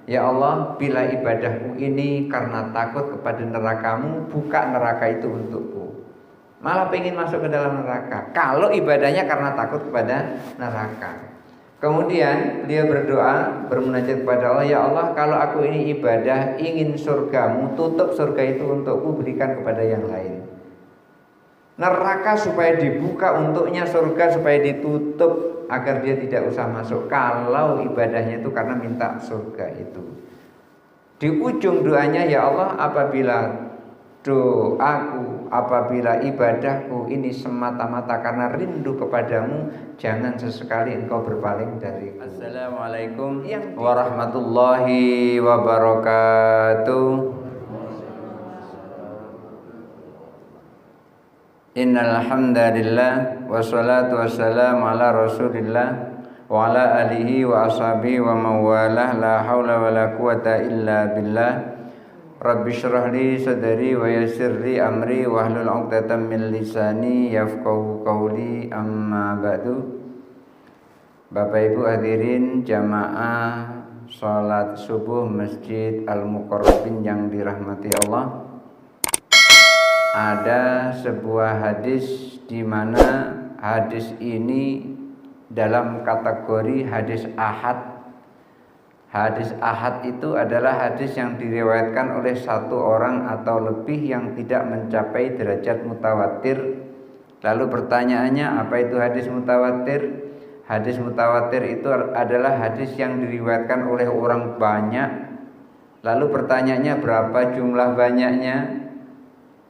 Ya Allah, bila ibadahku ini karena takut kepada nerakamu, buka neraka itu untukku. Malah pengen masuk ke dalam neraka. Kalau ibadahnya karena takut kepada neraka. Kemudian dia berdoa, bermunajat kepada Allah, ya Allah, kalau aku ini ibadah ingin surgamu, tutup surga itu untukku, berikan kepada yang lain. Neraka supaya dibuka untuknya, surga supaya ditutup agar dia tidak usah masuk. Kalau ibadahnya itu karena minta surga itu. Di ujung doanya, ya Allah, apabila doaku, apabila ibadahku ini semata-mata karena rindu kepadamu, jangan sesekali engkau berpaling dariku. Assalamualaikum warahmatullahi wabarakatuh. Innal hamdalillah wassalatu wassalamu ala Rasulillah wa ala alihi wa ashabihi wa mawalah, la haula wala quwata illa billah. Rabbi shrah li sadri wa yassir li amri wa hlul 'uqdatam min lisani yafqahu qawli, amma ba'du. Bapak Ibu hadirin jamaah salat subuh Masjid Al-Muqarrabin yang dirahmati Allah. Ada sebuah hadis di mana hadis ini dalam kategori hadis ahad. Hadis ahad itu adalah hadis yang diriwayatkan oleh satu orang atau lebih yang tidak mencapai derajat mutawatir. Lalu pertanyaannya, apa itu hadis mutawatir? Hadis mutawatir itu adalah hadis yang diriwayatkan oleh orang banyak. Lalu pertanyaannya, berapa jumlah banyaknya?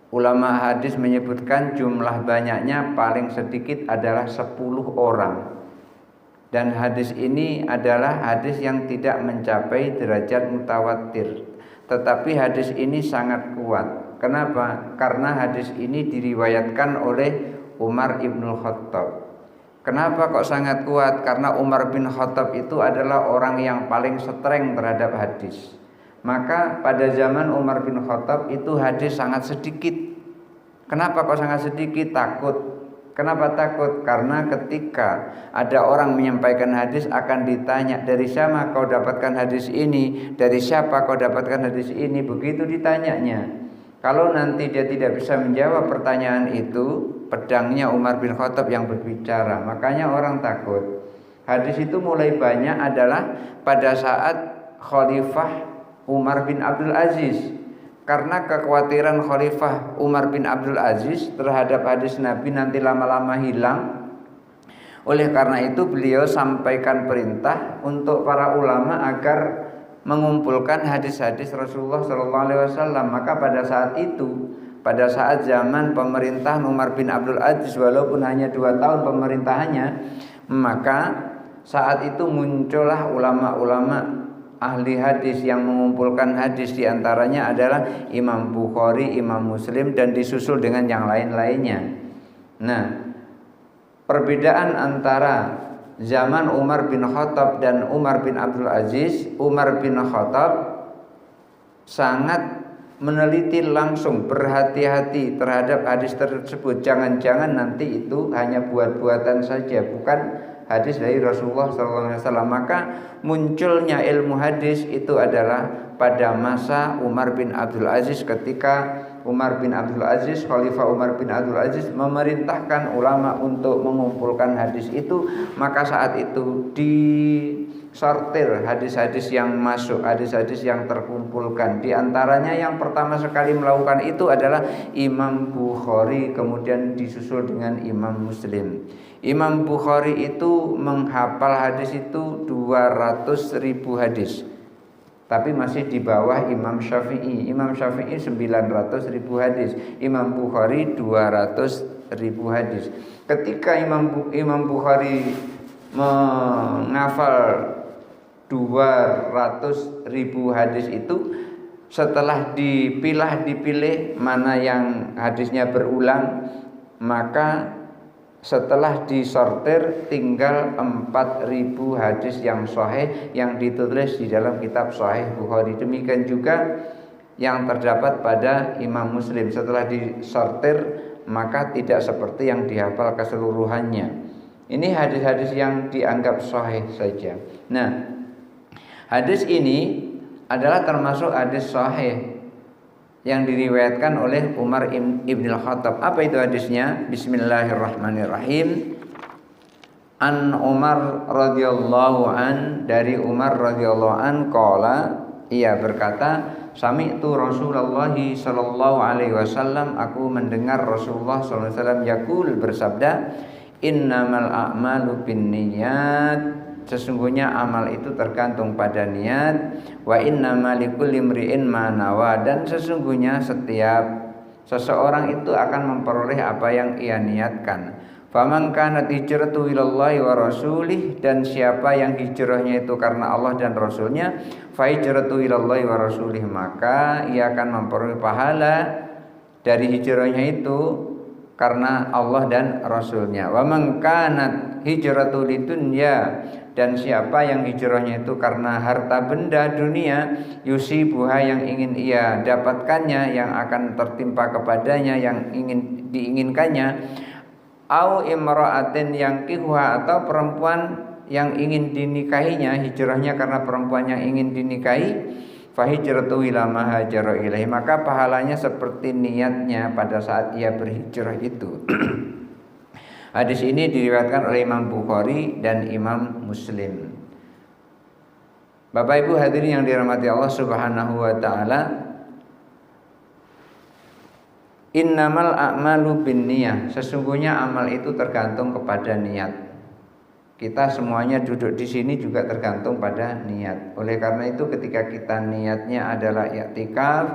Ulama hadis menyebutkan jumlah banyaknya paling sedikit adalah 10 orang. Dan hadis ini adalah hadis yang tidak mencapai derajat mutawatir. Tetapi hadis ini sangat kuat. Kenapa? Karena hadis ini diriwayatkan oleh Umar ibn Khattab. Kenapa kok sangat kuat? Karena Umar bin Khattab itu adalah orang yang paling streng terhadap hadis. Maka pada zaman Umar bin Khattab itu hadis sangat sedikit. Kenapa kok sangat sedikit? Takut. Kenapa takut? Karena ketika ada orang menyampaikan hadis akan ditanya, dari siapa kau dapatkan hadis ini? Dari siapa kau dapatkan hadis ini? Begitu ditanyanya. Kalau nanti dia tidak bisa menjawab pertanyaan itu, pedangnya Umar bin Khattab yang berbicara. Makanya orang takut. Hadis itu mulai banyak adalah pada saat Khalifah Umar bin Abdul Aziz. Karena kekhawatiran Khalifah Umar bin Abdul Aziz terhadap hadis Nabi nanti lama-lama hilang. Oleh karena itu beliau sampaikan perintah untuk para ulama agar mengumpulkan hadis-hadis Rasulullah SAW. Maka pada saat itu, pada saat zaman pemerintahan Umar bin Abdul Aziz, walaupun hanya 2 tahun pemerintahannya, maka saat itu muncullah ulama-ulama ahli hadis yang mengumpulkan hadis, diantaranya adalah Imam Bukhari, Imam Muslim, dan disusul dengan yang lain-lainnya. Nah, perbedaan antara zaman Umar bin Khattab dan Umar bin Abdul Aziz, Umar bin Khattab sangat meneliti langsung, berhati-hati terhadap hadis tersebut. Jangan-jangan nanti itu hanya buat-buatan saja, bukan hadis dari Rasulullah SAW. Maka munculnya ilmu hadis itu adalah pada masa Umar bin Abdul Aziz, ketika Umar bin Abdul Aziz, Khalifah Umar bin Abdul Aziz memerintahkan ulama untuk mengumpulkan hadis itu. Maka saat itu disortir hadis-hadis yang masuk, hadis-hadis yang terkumpulkan. Di antaranya yang pertama sekali melakukan itu adalah Imam Bukhari, kemudian disusul dengan Imam Muslim. Imam Bukhari itu menghafal hadis itu 200.000 hadis, tapi masih di bawah Imam Syafi'i. Imam Syafi'i 900.000 hadis, Imam Bukhari 200.000 hadis. Ketika Imam Bukhari menghafal 200.000 hadis itu, setelah dipilih mana yang hadisnya berulang, maka setelah disortir tinggal 4.000 hadis yang sahih yang ditulis di dalam kitab Sahih Bukhari. Demikian juga yang terdapat pada Imam Muslim. Setelah disortir maka tidak seperti yang dihafal keseluruhannya. Ini hadis-hadis yang dianggap sahih saja. Nah, hadis ini adalah termasuk hadis sahih yang diriwayatkan oleh Umar ibn al-Khattab. Apa itu hadisnya? Bismillahirrahmanirrahim. An Umar radhiyallahu an, dari Umar radhiyallahu an qala, ia berkata, sami'tu Rasulullah sallallahu alaihi wasallam, aku mendengar Rasulullah sallallahu alaihi wasallam yaqul, bersabda, innamal a'malu binniyat, sesungguhnya amal itu tergantung pada niat, wa innamal likulli imri'in ma nawa, dan sesungguhnya setiap seseorang itu akan memperoleh apa yang ia niatkan. Faman kanat hijratuhu ilallahi wa rasulih, dan siapa yang hijrahnya itu karena Allah dan Rasulnya, fa hijratuhu ilallahi wa rasulih, maka ia akan memperoleh pahala dari hijrahnya itu karena Allah dan Rasulnya. Wa man kanat hijratuhu lidunya, dan siapa yang hijrahnya itu karena harta benda dunia, yusibuha, yang ingin ia dapatkannya, yang akan tertimpa kepadanya, yang ingin diinginkannya, au imra'atin yankihuha, atau perempuan yang ingin dinikahinya, hijrahnya karena perempuan yang ingin dinikahi, fa hijratu ila ma hajara ilaihi, maka pahalanya seperti niatnya pada saat ia berhijrah itu. Hadis ini diriwayatkan oleh Imam Bukhari dan Imam Muslim. Bapak Ibu hadirin yang dirahmati Allah Subhanahu wa taala, innamal a'malu binniyah, sesungguhnya amal itu tergantung kepada niat. Kita semuanya duduk di sini juga tergantung pada niat. Oleh karena itu ketika kita niatnya adalah i'tikaf,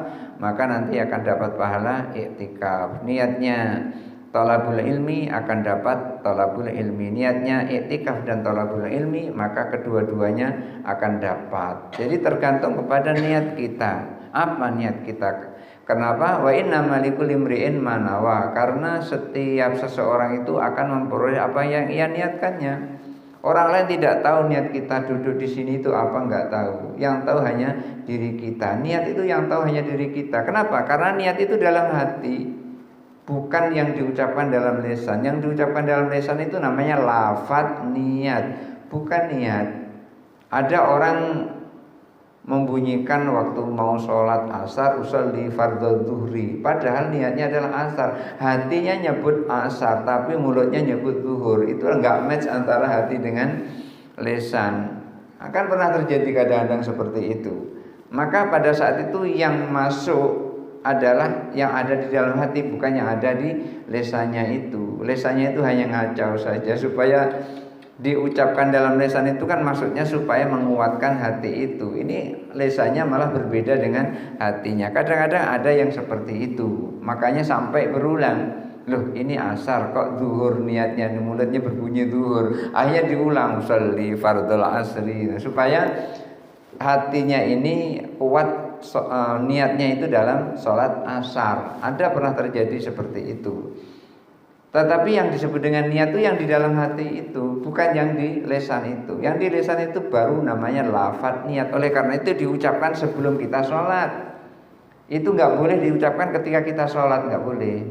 maka nanti akan dapat pahala i'tikaf. Niatnya talabul ilmi akan dapat talabul ilmi. Niatnya i'tikaf dan talabul ilmi, maka kedua-duanya akan dapat. Jadi tergantung kepada niat kita. Apa niat kita? Kenapa? Wa innamal likulli imri'in ma nawa, karena setiap seseorang itu akan memperoleh apa yang ia niatkannya. Orang lain tidak tahu niat kita duduk di sini itu apa, enggak tahu. Yang tahu hanya diri kita. Niat itu yang tahu hanya diri kita. Kenapa? Karena niat itu dalam hati, bukan yang diucapkan dalam lisan. Yang diucapkan dalam lisan itu namanya lafaz niat, bukan niat. Ada orang membunyikan waktu mau sholat asar, usolli fardhu zuhri, padahal niatnya adalah asar, hatinya nyebut asar tapi mulutnya nyebut zuhur. Itu enggak match antara hati dengan lisan. Akan pernah terjadi kadang-kadang seperti itu. Maka pada saat itu yang masuk adalah yang ada di dalam hati, bukan yang ada di lisannya itu. Lisannya itu hanya ngacau saja supaya diucapkan dalam lisan itu kan maksudnya supaya menguatkan hati itu. Ini lisannya malah berbeda dengan hatinya. Kadang-kadang ada yang seperti itu. Makanya sampai berulang, loh ini asar kok zuhur niatnya, mulutnya berbunyi zuhur. Akhirnya diulang, sholli fardhul asri, supaya hatinya ini kuat niatnya itu dalam sholat asar. Ada pernah terjadi seperti itu. Tetapi yang disebut dengan niat itu yang di dalam hati itu, bukan yang di lisan itu. Yang di lisan itu baru namanya lafaz niat. Oleh karena itu diucapkan sebelum kita sholat. Itu nggak boleh diucapkan ketika kita sholat, nggak boleh.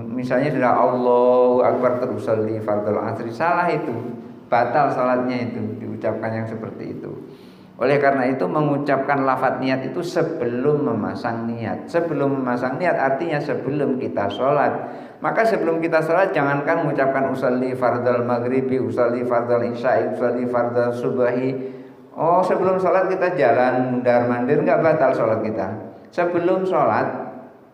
Misalnya sudah Allahu Akbar terus sholli fardhul asri, salah itu, batal sholatnya itu diucapkan yang seperti itu. Oleh karena itu mengucapkan lafaz niat itu sebelum memasang niat. Sebelum memasang niat artinya sebelum kita sholat. Maka sebelum kita sholat jangankan mengucapkan usolli fardhal maghribi, usolli fardhal isya'i, usolli fardhal subahi. Oh, sebelum sholat kita jalan mundar-mandir, enggak batal sholat kita. Sebelum sholat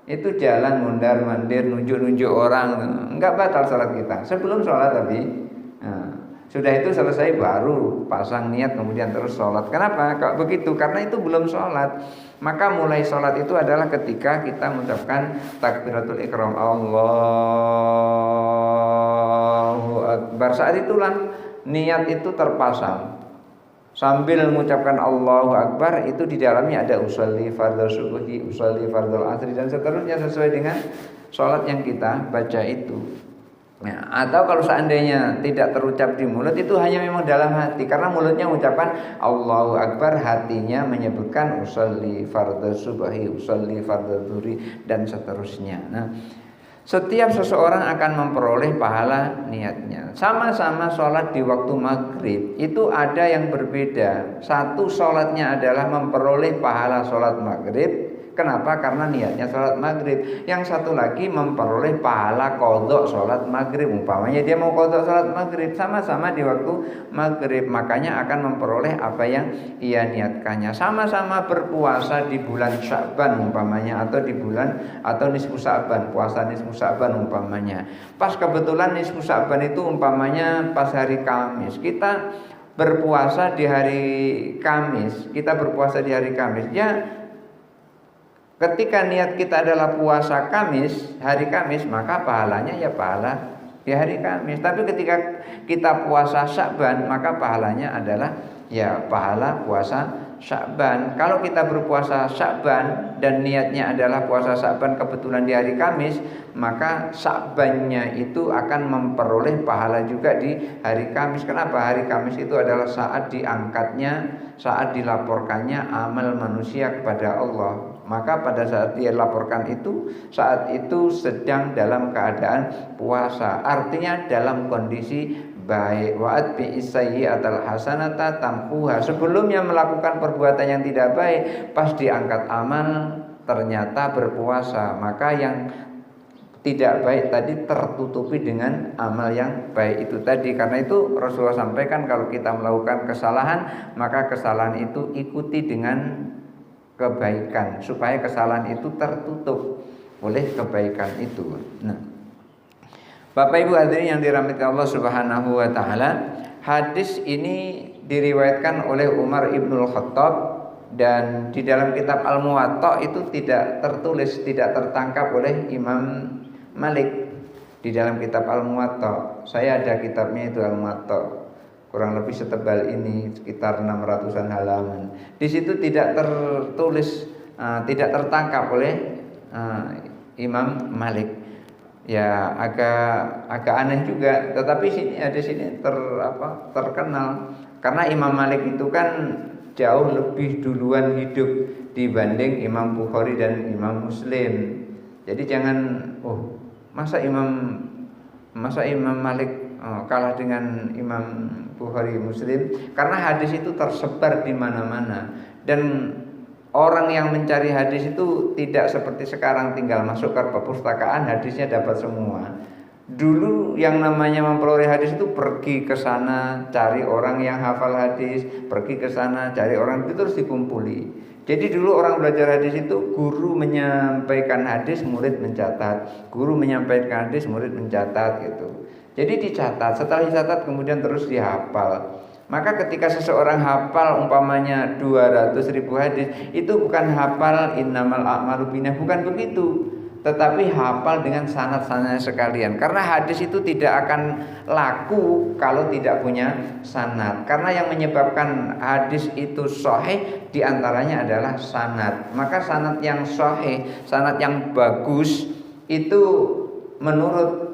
itu jalan mundar-mandir, nunjuk-nunjuk orang, enggak batal sholat kita. Sebelum sholat tapi sudah itu selesai baru pasang niat kemudian terus sholat. Kenapa? Kalau begitu karena itu belum sholat. Maka mulai sholat itu adalah ketika kita mengucapkan takbiratul ihram, Allahu Akbar. Saat itulah niat itu terpasang. Sambil mengucapkan Allahu Akbar itu di dalamnya ada usolli fardhu subuhi, usolli fardhu asri dan seterusnya sesuai dengan sholat yang kita baca itu. Ya, atau kalau seandainya tidak terucap di mulut itu hanya memang dalam hati, karena mulutnya mengucapkan Allahu Akbar, hatinya menyebutkan usolli fardhu subahi, usolli fardhu zuhri dan seterusnya. Nah, Setiap seseorang akan memperoleh pahala niatnya. Sama-sama sholat di waktu maghrib itu ada yang berbeda. Satu sholatnya adalah memperoleh pahala sholat maghrib. Kenapa? Karena niatnya sholat maghrib. Yang satu lagi memperoleh pahala qadha sholat maghrib. Umpamanya dia mau qadha sholat maghrib, sama-sama di waktu maghrib, makanya akan memperoleh apa yang ia niatkannya. Sama-sama berpuasa di bulan Sya'ban umpamanya, atau di bulan atau nisfu Sya'ban, puasa nisfu Sya'ban umpamanya. Pas kebetulan nisfu Sya'ban itu umpamanya pas hari Kamis, kita berpuasa di hari Kamis, ya. Ketika niat kita adalah puasa Kamis, hari Kamis, maka pahalanya ya pahala di hari Kamis. Tapi ketika kita puasa Sya'ban, maka pahalanya adalah ya pahala puasa Sya'ban. Kalau kita berpuasa Sya'ban dan niatnya adalah puasa Sya'ban kebetulan di hari Kamis, maka Sya'bannya itu akan memperoleh pahala juga di hari Kamis. Kenapa? Hari Kamis itu adalah saat diangkatnya, saat dilaporkannya amal manusia kepada Allah. Maka pada saat dia laporkan itu, saat itu sedang dalam keadaan puasa. Artinya dalam kondisi baik. Wa'at bi'isayyi'atal hasanata tamhuha. Sebelumnya melakukan perbuatan yang tidak baik, pas diangkat amal ternyata berpuasa, maka yang tidak baik tadi tertutupi dengan amal yang baik itu tadi. Karena itu Rasulullah sampaikan, kalau kita melakukan kesalahan, maka kesalahan itu ikuti dengan kebaikan, supaya kesalahan itu tertutup oleh kebaikan itu. Nah, Bapak Ibu hadirin yang dirahmati Allah Subhanahu wa taala, hadis ini diriwayatkan oleh Umar Ibnul Khattab, dan di dalam kitab Al-Muwatta itu tidak tertulis, tidak tertangkap oleh Imam Malik. Di dalam kitab Al-Muwatta, saya ada kitabnya itu Al-Muwatta, kurang lebih setebal ini, sekitar 600-an halaman. Di situ tidak tertulis, tidak tertangkap oleh Imam Malik. Ya agak aneh juga, tetapi di sini terkenal karena Imam Malik itu kan jauh lebih duluan hidup dibanding Imam Bukhari dan Imam Muslim. Jadi jangan masa Imam Malik kalah dengan Imam Bukhari Muslim, karena hadis itu tersebar di mana-mana, dan orang yang mencari hadis itu tidak seperti sekarang tinggal masuk ke perpustakaan hadisnya dapat semua. Dulu yang namanya memperoleh hadis itu pergi ke sana cari orang yang hafal hadis, pergi ke sana cari orang itu terus dikumpuli. Jadi dulu orang belajar hadis itu guru menyampaikan hadis, murid mencatat, guru menyampaikan hadis, murid mencatat gitu. Jadi dicatat, setelah dicatat kemudian terus dihafal. Maka ketika seseorang hafal umpamanya 200.000 hadis, itu bukan hafal innamal a'malu binniyat, bukan begitu, tetapi hafal dengan sanad-sanadnya sekalian. Karena hadis itu tidak akan laku kalau tidak punya sanad. Karena yang menyebabkan hadis itu sahih diantaranya adalah sanad. Maka sanad yang sahih, sanad yang bagus itu menurut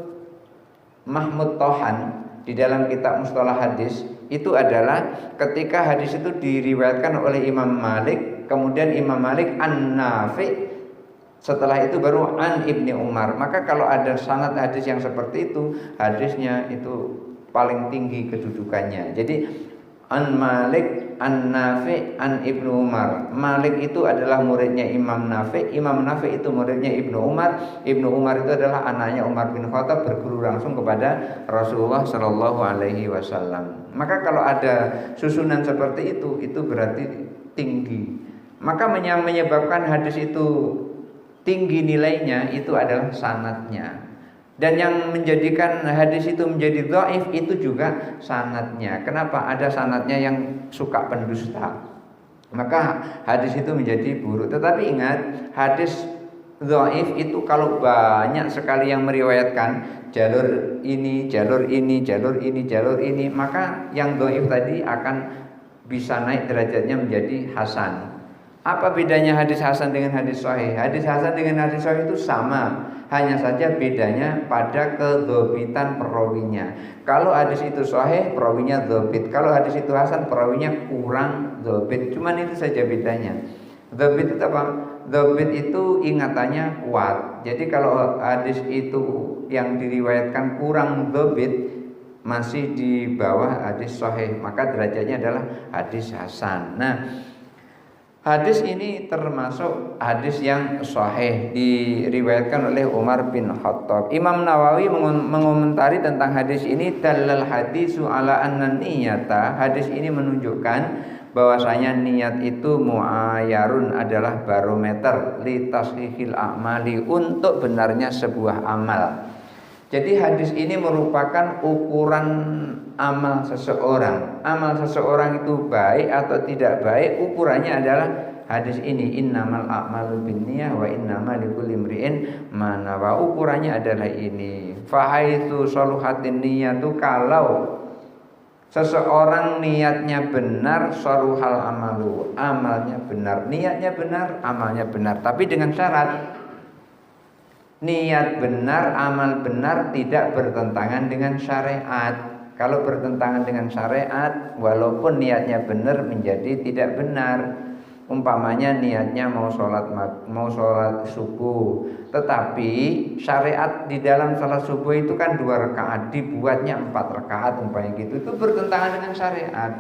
Mahmud Tohan di dalam kitab Mustalah Hadis itu adalah ketika hadis itu diriwayatkan oleh Imam Malik, kemudian Imam Malik an-Nafi', setelah itu baru an Ibni Umar. Maka kalau ada sanad hadis yang seperti itu, hadisnya itu paling tinggi kedudukannya. Jadi an Malik, an Nafi', an Ibnu Umar. Malik itu adalah muridnya Imam Nafi', Imam Nafi' itu muridnya Ibnu Umar. Ibnu Umar itu adalah anaknya Umar bin Khattab, berguru langsung kepada Rasulullah Shallallahu Alaihi Wasallam. Maka kalau ada susunan seperti itu berarti tinggi. Maka yang menyebabkan hadis itu tinggi nilainya itu adalah sanadnya. Dan yang menjadikan hadis itu menjadi dhaif itu juga sanadnya. Kenapa? Ada sanadnya yang suka pendusta, maka hadis itu menjadi buruk. Tetapi ingat, hadis dhaif itu kalau banyak sekali yang meriwayatkan jalur ini, jalur ini, jalur ini, jalur ini, maka yang dhaif tadi akan bisa naik derajatnya menjadi hasan. Apa bedanya hadis hasan dengan hadis sahih? Hadis hasan dengan hadis sahih itu sama, hanya saja bedanya pada kedhobitan perawinya. Kalau hadis itu sahih, perawinya dhobit. Kalau hadis itu hasan, perawinya kurang dhobit. Cuman itu saja bedanya. Dzabit itu apa? Dzabit itu ingatannya kuat. Jadi kalau hadis itu yang diriwayatkan kurang dzabit, masih di bawah hadis sahih, maka derajatnya adalah hadis hasan. Nah, hadis ini termasuk hadis yang sahih, diriwayatkan oleh Umar bin Khattab. Imam Nawawi mengomentari tentang hadis ini, dalal hadisu ala anna niyata. Hadis ini menunjukkan bahwasanya niat itu muayyarun, adalah barometer li tashihil a'mali, untuk benarnya sebuah amal. Jadi hadis ini merupakan ukuran amal seseorang. Amal seseorang itu baik atau tidak baik, ukurannya adalah hadis ini, innamal a'malu binniyah wa innamal likulli imri'in ma nawa. Ukurannya adalah ini. Fa haitsu saluhatin niyatu, kalau seseorang niatnya benar, saluhal amalu, amalnya benar. Niatnya benar, amalnya benar. Tapi dengan syarat niat benar, amal benar, tidak bertentangan dengan syariat. Kalau bertentangan dengan syariat, walaupun niatnya benar, menjadi tidak benar. Umpamanya niatnya mau sholat subuh, tetapi syariat di dalam sholat subuh itu kan 2 rakaat, dibuatnya 4 rakaat umpamanya gitu, itu bertentangan dengan syariat.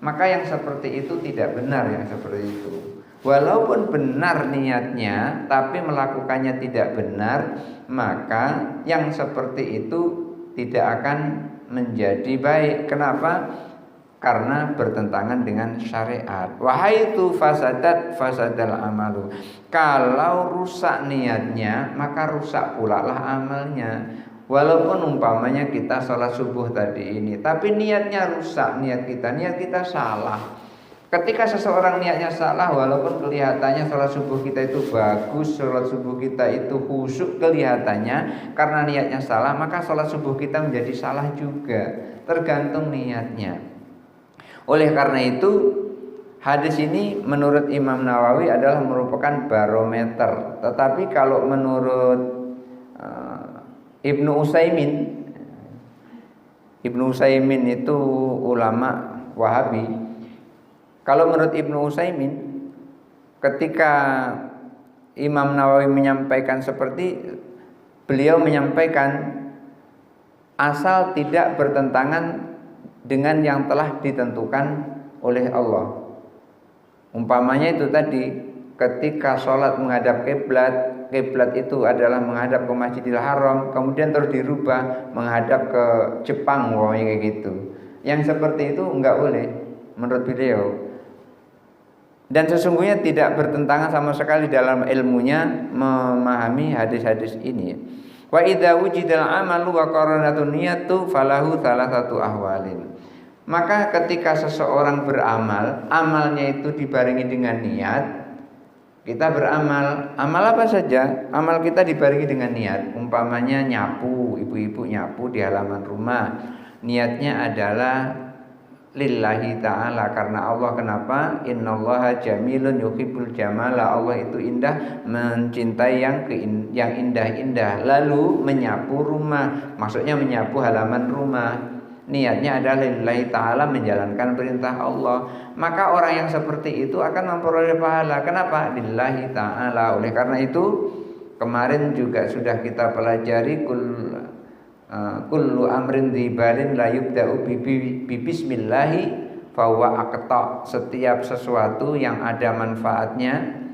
Maka yang seperti itu tidak benar, yang seperti itu. Walaupun benar niatnya, tapi melakukannya tidak benar, maka yang seperti itu tidak akan menjadi baik. Kenapa? Karena bertentangan dengan syariat. Wahai itu fasadal amalu. Kalau rusak niatnya, maka rusak pula lah amalnya. Walaupun umpamanya kita sholat subuh tadi ini, tapi niatnya rusak, niat kita salah. Ketika seseorang niatnya salah, walaupun kelihatannya sholat subuh kita itu bagus, sholat subuh kita itu khusyuk kelihatannya, karena niatnya salah, maka sholat subuh kita menjadi salah juga. Tergantung niatnya. Oleh karena itu, hadis ini menurut Imam Nawawi adalah merupakan barometer. Tetapi kalau menurut Ibnu Utsaimin itu ulama Wahabi. Kalau menurut Ibnu Utsaimin, ketika Imam Nawawi menyampaikan beliau menyampaikan asal tidak bertentangan dengan yang telah ditentukan oleh Allah. Umpamanya itu tadi, ketika sholat menghadap kiblat, kiblat itu adalah menghadap ke Masjidil Haram, kemudian terus dirubah menghadap ke Jepang, kayak gitu. Yang seperti itu enggak boleh menurut beliau. Dan sesungguhnya tidak bertentangan sama sekali dalam ilmunya memahami hadis-hadis ini. Wa idza wujidal amalu wa qaranatun niyatu falahu salasatu ahwalin. Maka ketika seseorang beramal, amalnya itu dibarengi dengan niat, kita beramal, amal apa saja, amal kita dibarengi dengan niat. Umpamanya nyapu, ibu-ibu nyapu di halaman rumah, niatnya adalah lillahi ta'ala, karena Allah. Kenapa? Innallaha jamilun yuhibbul jamala. Allah itu indah, mencintai yang indah-indah. Lalu menyapu rumah, maksudnya menyapu halaman rumah, niatnya adalah lillahi ta'ala, menjalankan perintah Allah. Maka orang yang seperti itu akan memperoleh pahala. Kenapa? Lillahi ta'ala. Oleh karena itu, kemarin juga sudah kita pelajari kullu amrin dzibalin la yubda'u bi bismillahi fa huwa aqta. Setiap sesuatu yang ada manfaatnya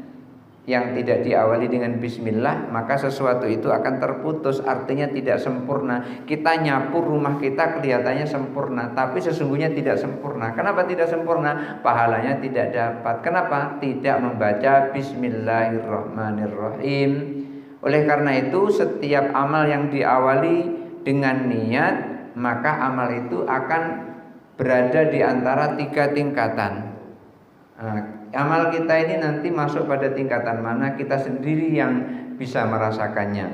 yang tidak diawali dengan bismillah, maka sesuatu itu akan terputus, artinya tidak sempurna. Kita nyapu rumah kita kelihatannya sempurna, tapi sesungguhnya tidak sempurna. Kenapa tidak sempurna? Pahalanya tidak dapat. Kenapa? Tidak membaca bismillahirrahmanirrahim. Oleh karena itu, setiap amal yang diawali dengan niat, maka amal itu akan berada di antara 3 tingkatan. Amal kita ini nanti masuk pada tingkatan mana, kita sendiri yang bisa merasakannya.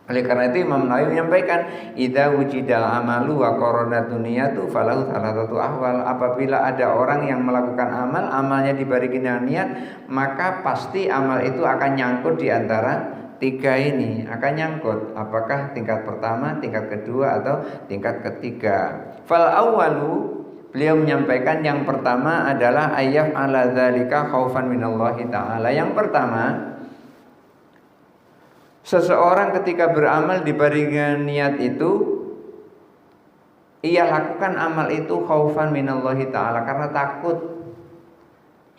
Oleh karena itu Imam Nawawi menyampaikan, idza wujidal amalu wa qaranatun niyatu falahu salasatu ahwal. Apabila ada orang yang melakukan amal, amalnya dibarengi dengan niat, maka pasti amal itu akan nyangkut di antara 3 ini, akan nyangkut. Apakah tingkat pertama, tingkat kedua, atau tingkat ketiga. Fal awwalu, beliau menyampaikan yang pertama adalah ayat ala dzalika khaufan minallahi ta'ala. Yang pertama, seseorang ketika beramal dibarengi niat itu, ia lakukan amal itu khaufan minallahi ta'ala, karena takut.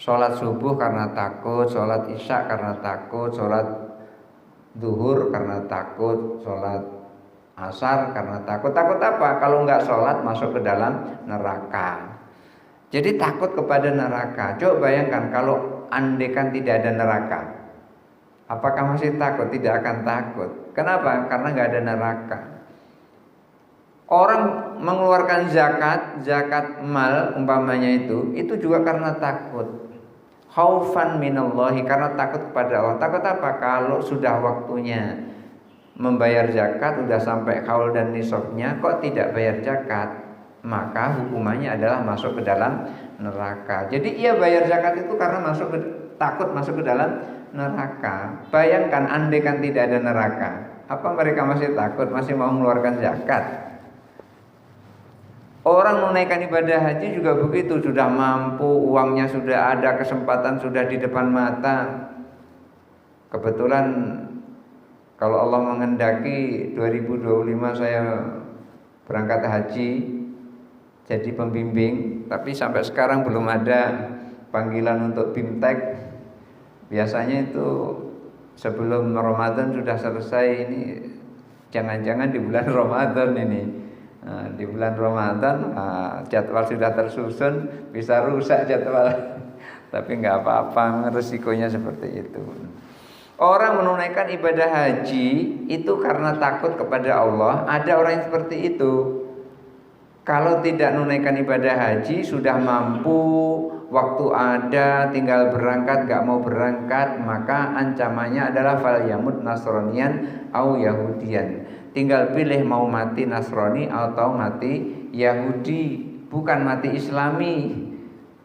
Sholat subuh karena takut, sholat isya karena takut, sholat zuhur karena takut, sholat asar karena takut. Takut apa? Kalau nggak sholat masuk ke dalam neraka. Jadi takut kepada neraka. Coba bayangkan kalau andaikan tidak ada neraka, apakah masih takut? Tidak akan takut. Kenapa? Karena nggak ada neraka. Orang mengeluarkan zakat mal umpamanya itu juga karena takut. Khaufan minallahi, karena takut kepada Allah. Takut apa? Kalau sudah waktunya membayar zakat, sudah sampai haul dan nisabnya, kok tidak bayar zakat, maka hukumannya adalah masuk ke dalam neraka. Jadi ia bayar zakat itu karena takut masuk ke dalam neraka. Bayangkan andaikan tidak ada neraka, apa mereka masih takut, masih mau mengeluarkan zakat? Orang menunaikan ibadah haji juga begitu, sudah mampu, uangnya sudah ada, kesempatan sudah di depan mata. Kebetulan kalau Allah mengendaki 2025 saya berangkat haji jadi pembimbing, tapi sampai sekarang belum ada panggilan untuk bimtek. Biasanya itu sebelum Ramadan sudah selesai, ini jangan-jangan di bulan Ramadan ini. Nah, di bulan Ramadan jadwal sudah tersusun, bisa rusak jadwal. Tapi nggak apa-apa, resikonya seperti itu. Orang menunaikan ibadah haji itu karena takut kepada Allah. Ada orang yang seperti itu. Kalau tidak menunaikan ibadah haji, sudah mampu, waktu ada, tinggal berangkat, nggak mau berangkat, maka ancamannya adalah fal yamut nasronian au yahudian. Tinggal pilih mau mati Nasrani atau mati Yahudi, bukan mati Islami.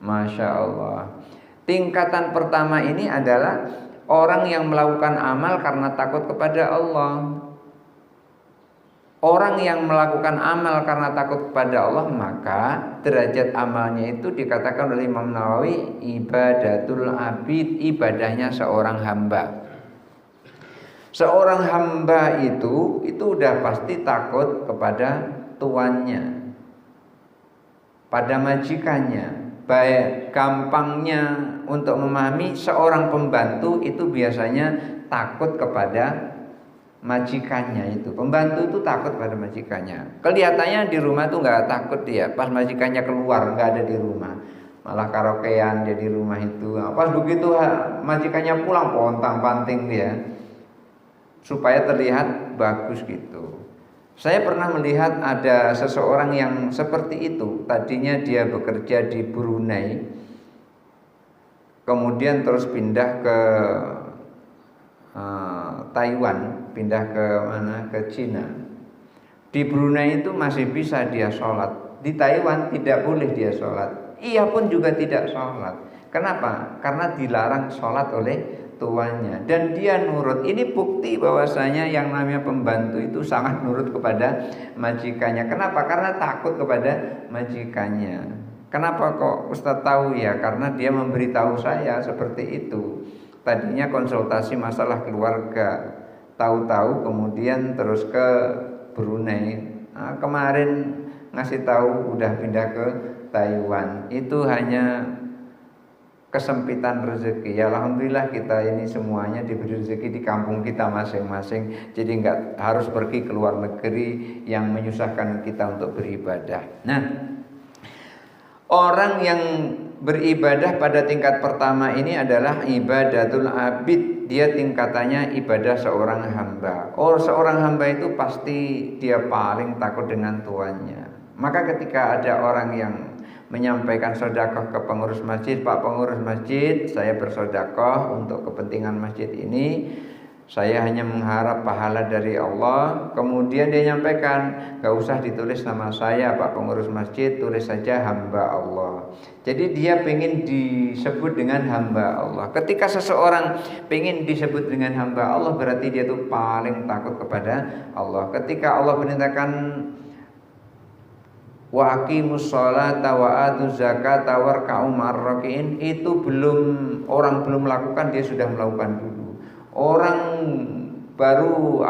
Masya Allah. Tingkatan pertama ini adalah orang yang melakukan amal karena takut kepada Allah. Orang yang melakukan amal karena takut kepada Allah, maka derajat amalnya itu dikatakan oleh Imam Nawawi ibadatul abid, ibadahnya seorang hamba. Seorang hamba itu udah pasti takut kepada tuannya, pada majikannya. Baik, gampangnya untuk memahami, seorang pembantu itu biasanya takut kepada majikannya itu. Pembantu itu takut pada majikannya. Kelihatannya di rumah tuh nggak takut dia, pas majikannya keluar nggak ada di rumah, malah karaokean dia di rumah itu. Pas begitu majikannya pulang, pontang-panting dia, supaya terlihat bagus gitu. Saya pernah melihat ada seseorang yang seperti itu. Tadinya dia bekerja di Brunei, kemudian terus pindah ke Taiwan, pindah ke mana? Ke Cina. Di Brunei itu masih bisa dia sholat, di Taiwan tidak boleh dia sholat. Ia pun juga tidak sholat. Kenapa? Karena dilarang sholat oleh tuannya, dan dia nurut. Ini bukti bahwasanya yang namanya pembantu itu sangat nurut kepada majikannya. Kenapa? Karena takut kepada majikannya. Kenapa kok Ustaz tahu? Ya karena dia memberitahu saya seperti itu. Tadinya konsultasi masalah keluarga, tahu-tahu kemudian terus ke Brunei. Kemarin ngasih tahu udah pindah ke Taiwan. Itu hanya kesempitan rezeki. Ya alhamdulillah kita ini semuanya diberi rezeki di kampung kita masing-masing. Jadi nggak harus pergi ke luar negeri yang menyusahkan kita untuk beribadah. Nah, orang yang beribadah pada tingkat pertama ini adalah ibadatul abid. Dia tingkatannya ibadah seorang hamba. Seorang hamba itu pasti dia paling takut dengan tuannya. Maka ketika ada orang yang menyampaikan sedekah ke pengurus masjid, Pak pengurus masjid, saya bersedekah untuk kepentingan masjid ini, saya hanya mengharap pahala dari Allah. Kemudian dia nyampaikan, gak usah ditulis nama saya Pak pengurus masjid, tulis saja hamba Allah. Jadi dia pengen disebut dengan hamba Allah. Ketika seseorang pengen disebut dengan hamba Allah, berarti dia tuh paling takut kepada Allah. Ketika Allah perintahkan wa aqimus sholata wa atuz zakata warka'u ma'arrakiin, itu orang belum melakukan, dia sudah melakukan dulu. Orang baru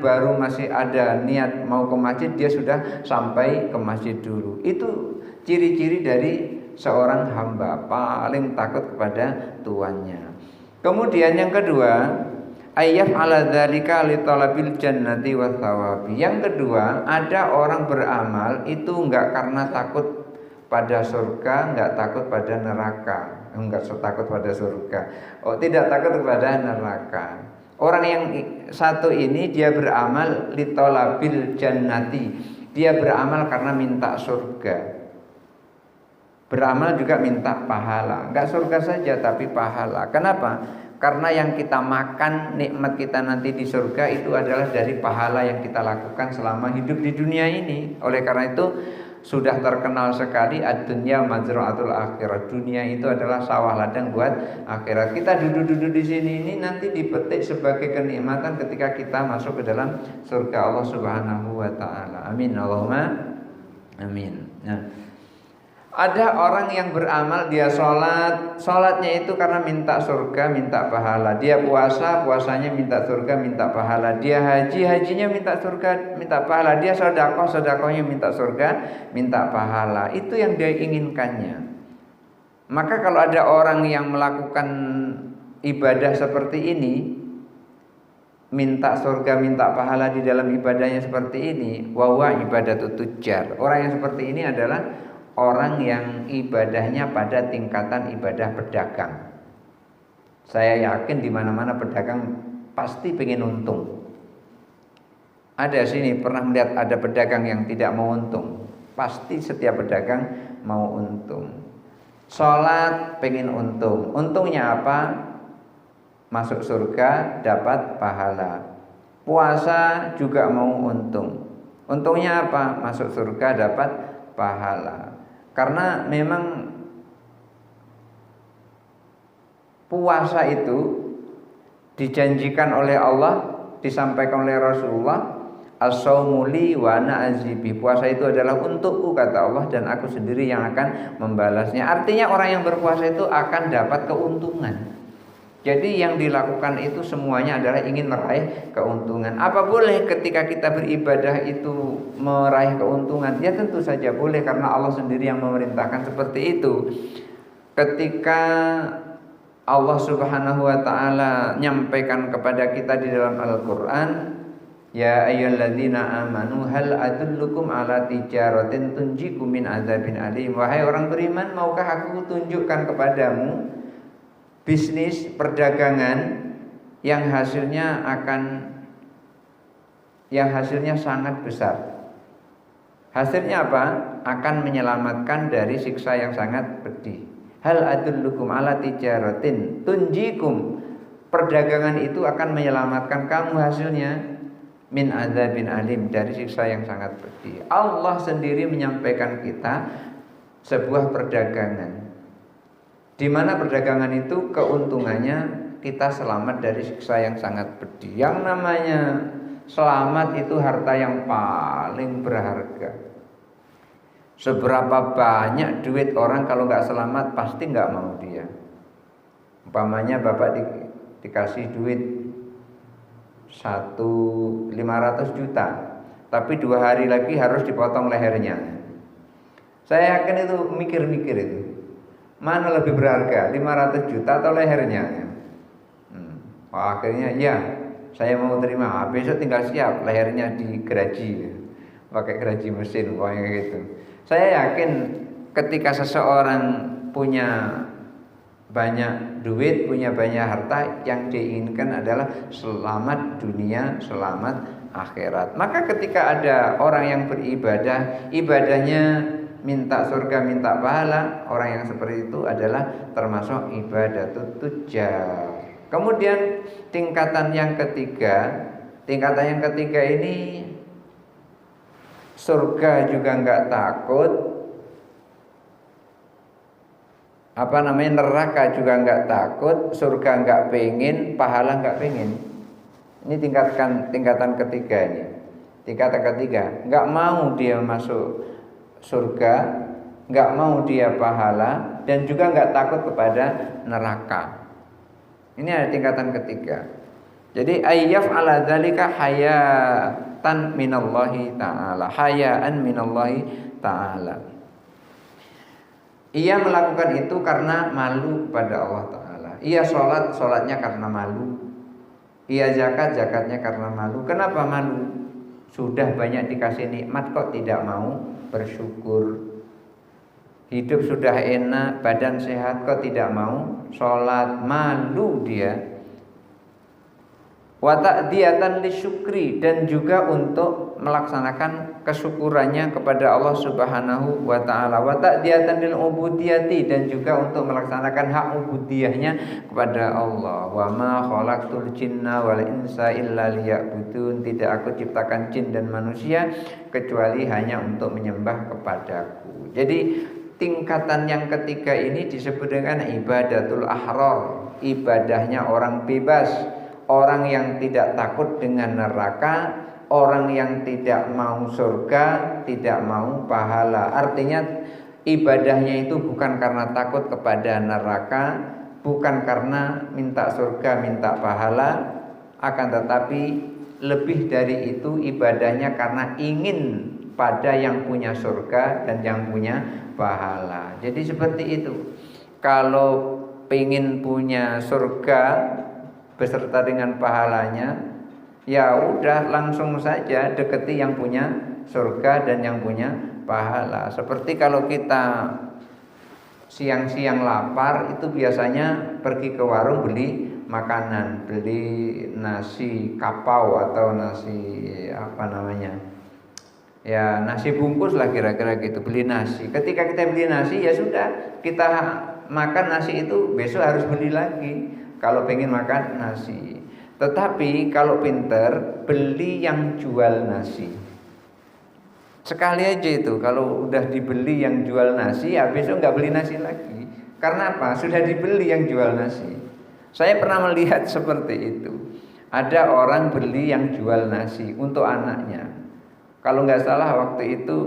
baru masih ada niat mau ke masjid, dia sudah sampai ke masjid dulu. Itu ciri-ciri dari seorang hamba paling takut kepada tuannya. Kemudian yang kedua, ayyaf ala dzalika li talabil jannati wa thawabi. Yang kedua, ada orang beramal itu enggak karena takut pada surga, enggak takut pada neraka. Enggak takut pada surga. Tidak takut kepada neraka. Orang yang satu ini dia beramal li talabil jannati. Dia beramal karena minta surga. Beramal juga minta pahala. Enggak surga saja tapi pahala. Kenapa? Karena yang kita makan, nikmat kita nanti di surga itu adalah dari pahala yang kita lakukan selama hidup di dunia ini. Oleh karena itu sudah terkenal sekali ad-dunya mazra'atul akhirat. Dunia itu adalah sawah ladang buat akhirat. Kita duduk-duduk di sini ini nanti dipetik sebagai kenikmatan ketika kita masuk ke dalam surga Allah Subhanahu wa taala. Amin Allahumma amin. Nah, ada orang yang beramal, dia sholatnya itu karena minta surga, minta pahala. Dia puasa, puasanya minta surga, minta pahala. Dia haji, hajinya minta surga, minta pahala. Dia sedekah, sedekahnya minta surga, minta pahala. Itu yang dia inginkannya. Maka kalau ada orang yang melakukan ibadah seperti ini, minta surga, minta pahala di dalam ibadahnya seperti ini, wawa ibadatut tujjar. Orang yang seperti ini adalah orang yang ibadahnya pada tingkatan ibadah pedagang. Saya yakin di mana-mana pedagang pasti pengen untung. Ada sini pernah melihat ada pedagang yang tidak mau untung. Pasti setiap pedagang mau untung. Sholat pengen untung. Untungnya apa? Masuk surga, dapat pahala. Puasa juga mau untung. Untungnya apa? Masuk surga, dapat pahala. Karena memang puasa itu dijanjikan oleh Allah, disampaikan oleh Rasulullah, as-shaumu li wa ana azibi. Puasa itu adalah untukku kata Allah dan aku sendiri yang akan membalasnya. Artinya orang yang berpuasa itu akan dapat keuntungan. Jadi yang dilakukan itu semuanya adalah ingin meraih keuntungan. Apa boleh ketika kita beribadah itu meraih keuntungan? Ya tentu saja boleh, karena Allah sendiri yang memerintahkan seperti itu. Ketika Allah Subhanahu wa taala nyampaikan kepada kita di dalam Al-Qur'an, ya ayyuhalladzina amanu hal adullukum ala tijaratin tunjikum min adzabin alim. Wahai orang beriman, maukah aku tunjukkan kepadamu bisnis perdagangan yang hasilnya sangat besar. Hasilnya apa? Akan menyelamatkan dari siksa yang sangat pedih. Hal adullukum ala tijaratin tunjikum. Perdagangan itu akan menyelamatkan kamu hasilnya min adzabin alim, dari siksa yang sangat pedih. Allah sendiri menyampaikan kita sebuah perdagangan, di mana perdagangan itu keuntungannya kita selamat dari siksa yang sangat pedih. Yang namanya selamat itu harta yang paling berharga. Seberapa banyak duit orang kalau nggak selamat pasti nggak mau dia. Umpamanya bapak dikasih duit 500 juta, tapi 2 hari lagi harus dipotong lehernya. Saya yakin itu mikir-mikir itu. Mana lebih berharga, 500 juta atau lehernya? Akhirnya ya, saya mau terima. Besok tinggal siap, lehernya digeraji, pakai geraji mesin, pokoknya gitu. Saya yakin ketika seseorang punya banyak duit, punya banyak harta, yang diinginkan adalah selamat dunia, selamat akhirat. Maka ketika ada orang yang beribadah, ibadahnya minta surga, minta pahala, orang yang seperti itu adalah termasuk ibadatut tujjar. Kemudian tingkatan yang ketiga ini surga juga enggak takut, neraka juga enggak takut, surga enggak pengen, pahala enggak pengen. Ini tingkatan ketiga ini. Tingkatan ketiga, enggak mau dia masuk surga, nggak mau dia pahala, dan juga nggak takut kepada neraka. Ini ada tingkatan ketiga. Jadi ayyaf ala dzalika hayatan minallahi ta'ala, hayaan minallahi ta'ala. Ia melakukan itu karena malu kepada Allah Ta'ala. Ia sholatnya karena malu. Ia zakatnya karena malu. Kenapa malu? Sudah banyak dikasih nikmat kok tidak mau bersyukur. Hidup sudah enak, badan sehat kok tidak mau sholat, malu dia. Wa ta'diyatan lisyukri, dan juga untuk melaksanakan kesyukurannya kepada Allah Subhanahu wa taala. Wa ta'diyatan lil ubudiyati, dan juga untuk melaksanakan hak ubudiyahnya kepada Allah. Wa ma khalaqtul jinna wal insa illa liya'budun, tidak aku ciptakan jin dan manusia kecuali hanya untuk menyembah kepadaku. Jadi tingkatan yang ketiga ini disebut dengan ibadatul ahrar, ibadahnya orang bebas, orang yang tidak takut dengan neraka, orang yang tidak mau surga, tidak mau pahala. Artinya ibadahnya itu bukan karena takut kepada neraka, bukan karena minta surga, minta pahala, akan tetapi lebih dari itu ibadahnya karena ingin pada yang punya surga dan yang punya pahala. Jadi seperti itu. Kalau pengen punya surga beserta dengan pahalanya, ya udah langsung saja deketi yang punya surga dan yang punya pahala. Seperti kalau kita siang-siang lapar, itu biasanya pergi ke warung beli makanan, beli nasi kapau atau nasi ya nasi bungkus lah kira-kira gitu, beli nasi. Ketika kita beli nasi, ya sudah, kita makan nasi itu besok harus beli lagi kalau pengen makan nasi. Tetapi kalau pinter, beli yang jual nasi. Sekali aja itu, kalau udah dibeli yang jual nasi, ya besok nggak beli nasi lagi. Karena apa? Sudah dibeli yang jual nasi. Saya pernah melihat seperti itu. Ada orang beli yang jual nasi untuk anaknya. Kalau nggak salah waktu itu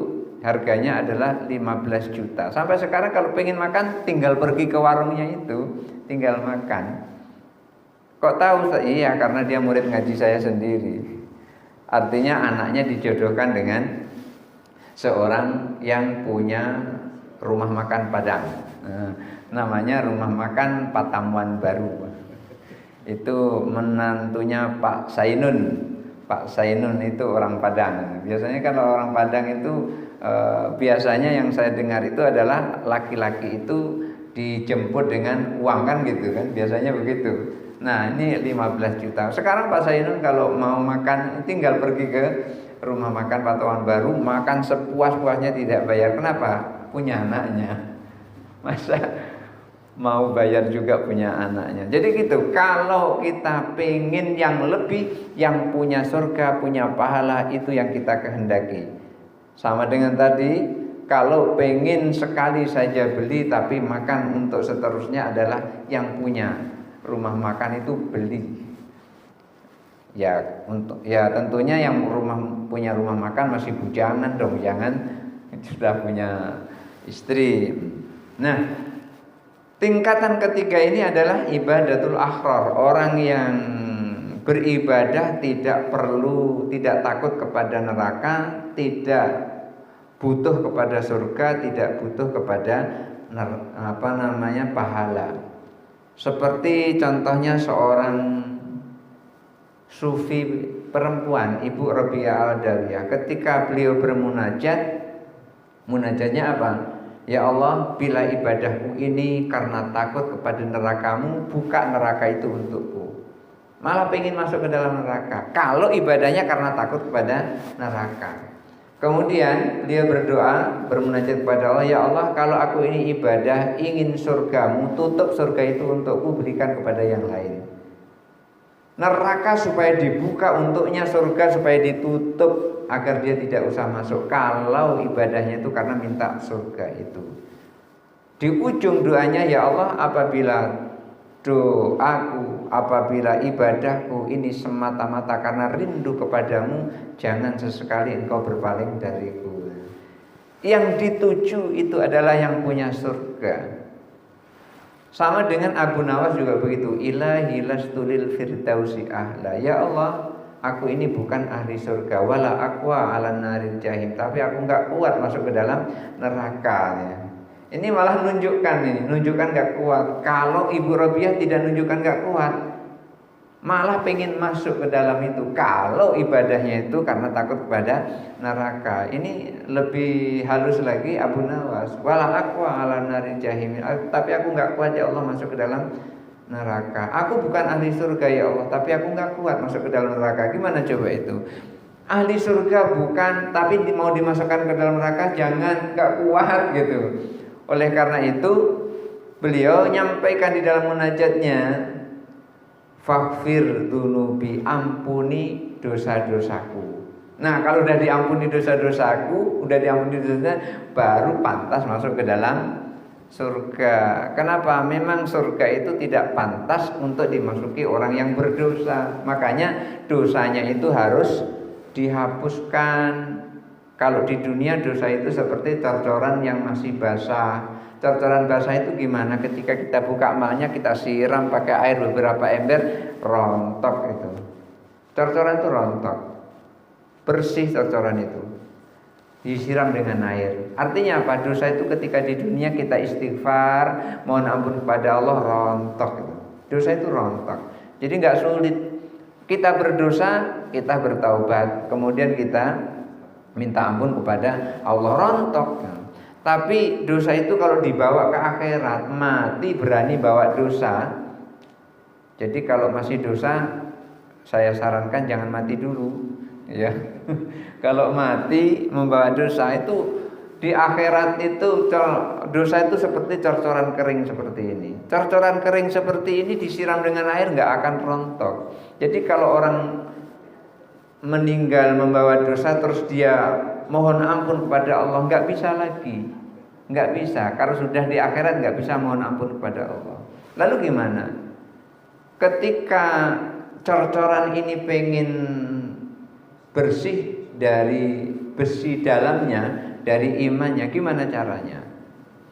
harganya adalah 15 juta. Sampai sekarang kalau pengen makan tinggal pergi ke warungnya itu, tinggal makan. Kok tahu? Iya, karena dia murid ngaji saya sendiri. Artinya anaknya dijodohkan dengan seorang yang punya rumah makan Padang. Namanya rumah makan Patamwan Baru. Itu menantunya Pak Sainun. Pak Sainun itu orang Padang. Biasanya kalau orang Padang itu biasanya yang saya dengar itu adalah laki-laki itu dijemput dengan uang kan gitu kan. Biasanya begitu. Nah, ini 15 juta. Sekarang Pak Sainun kalau mau makan tinggal pergi ke rumah makan Patamwan Baru, makan sepuas-puasnya tidak bayar. Kenapa? Punya anaknya. Masa mau bayar juga punya anaknya. Jadi gitu, kalau kita pengen yang lebih, yang punya surga, punya pahala, itu yang kita kehendaki. Sama dengan tadi, kalau pengen sekali saja beli tapi makan untuk seterusnya adalah yang punya rumah makan itu beli. Ya tentunya yang punya rumah makan masih bujangan dong, jangan sudah punya istri. Nah, tingkatan ketiga ini adalah ibadatul ahrar, orang yang beribadah tidak takut kepada neraka, tidak butuh kepada surga, tidak butuh kepada pahala. Seperti contohnya seorang sufi perempuan, Ibu Rabi'ah Al-Adawiyah, ketika beliau munajatnya apa? Ya Allah, bila ibadahku ini karena takut kepada nerakamu, buka neraka itu untukku. Malah pengen masuk ke dalam neraka. Kalau ibadahnya karena takut kepada neraka. Kemudian dia berdoa, bermunajat kepada Allah, ya Allah, kalau aku ini ibadah ingin surgamu, tutup surga itu untukku, berikan kepada yang lain. Neraka supaya dibuka untuknya, surga supaya ditutup agar dia tidak usah masuk. Kalau ibadahnya itu karena minta surga itu. Di ujung doanya, ya Allah, apabila ibadahku ini semata-mata karena rindu kepadamu, jangan sesekali engkau berpaling dariku. Yang dituju itu adalah yang punya surga. Sama dengan Abu Nawas juga begitu. Ilahi lastulil firdausi ahla. Ya Allah, aku ini bukan ahli surga. Wala aqwa ala naril jahim. Tapi aku enggak kuat masuk ke dalam neraka. Ya. Ini malah nunjukkan gak kuat. Kalau Ibu Robiah tidak nunjukkan gak kuat, malah pengen masuk ke dalam itu. Kalau ibadahnya itu karena takut kepada neraka. Ini lebih halus lagi Abu Nawas. Wala aqwa ala naril jahim. Tapi aku gak kuat ya Allah masuk ke dalam neraka. Aku bukan ahli surga ya Allah, tapi aku gak kuat masuk ke dalam neraka. Gimana coba itu? Ahli surga bukan, tapi mau dimasukkan ke dalam neraka, jangan, gak kuat gitu. Oleh karena itu beliau nyampaikan di dalam munajatnya, faghfir dunubi, ampuni dosa-dosaku. Nah, kalau udah diampuni dosa-dosaku, udah diampuni dosa-dosa, baru pantas masuk ke dalam surga. Kenapa? Memang surga itu tidak pantas untuk dimasuki orang yang berdosa. Makanya dosanya itu harus dihapuskan. Kalau di dunia dosa itu seperti corcoran yang masih basah. Corcoran basah itu gimana? Ketika kita buka amalnya, kita siram pakai air beberapa ember, rontok itu. Corcoran itu rontok, bersih corcoran itu, disiram dengan air. Artinya apa? Dosa itu ketika di dunia kita istighfar, mohon ampun kepada Allah, rontok itu. Dosa itu rontok. Jadi nggak sulit. Kita berdosa, kita bertaubat, kemudian kita minta ampun kepada Allah, rontok. Tapi dosa itu kalau dibawa ke akhirat, mati berani bawa dosa. Jadi kalau masih dosa, saya sarankan jangan mati dulu, ya. Kalau mati membawa dosa itu di akhirat itu, dosa itu seperti corcoran kering seperti ini. Corcoran kering seperti ini disiram dengan air nggak akan rontok. Jadi kalau orang meninggal membawa dosa terus dia mohon ampun kepada Allah, nggak bisa lagi, nggak bisa. Kalau sudah di akhirat nggak bisa mohon ampun kepada Allah. Lalu gimana? Ketika corcoran ini pengen bersih dari besi dalamnya, dari imannya, gimana caranya?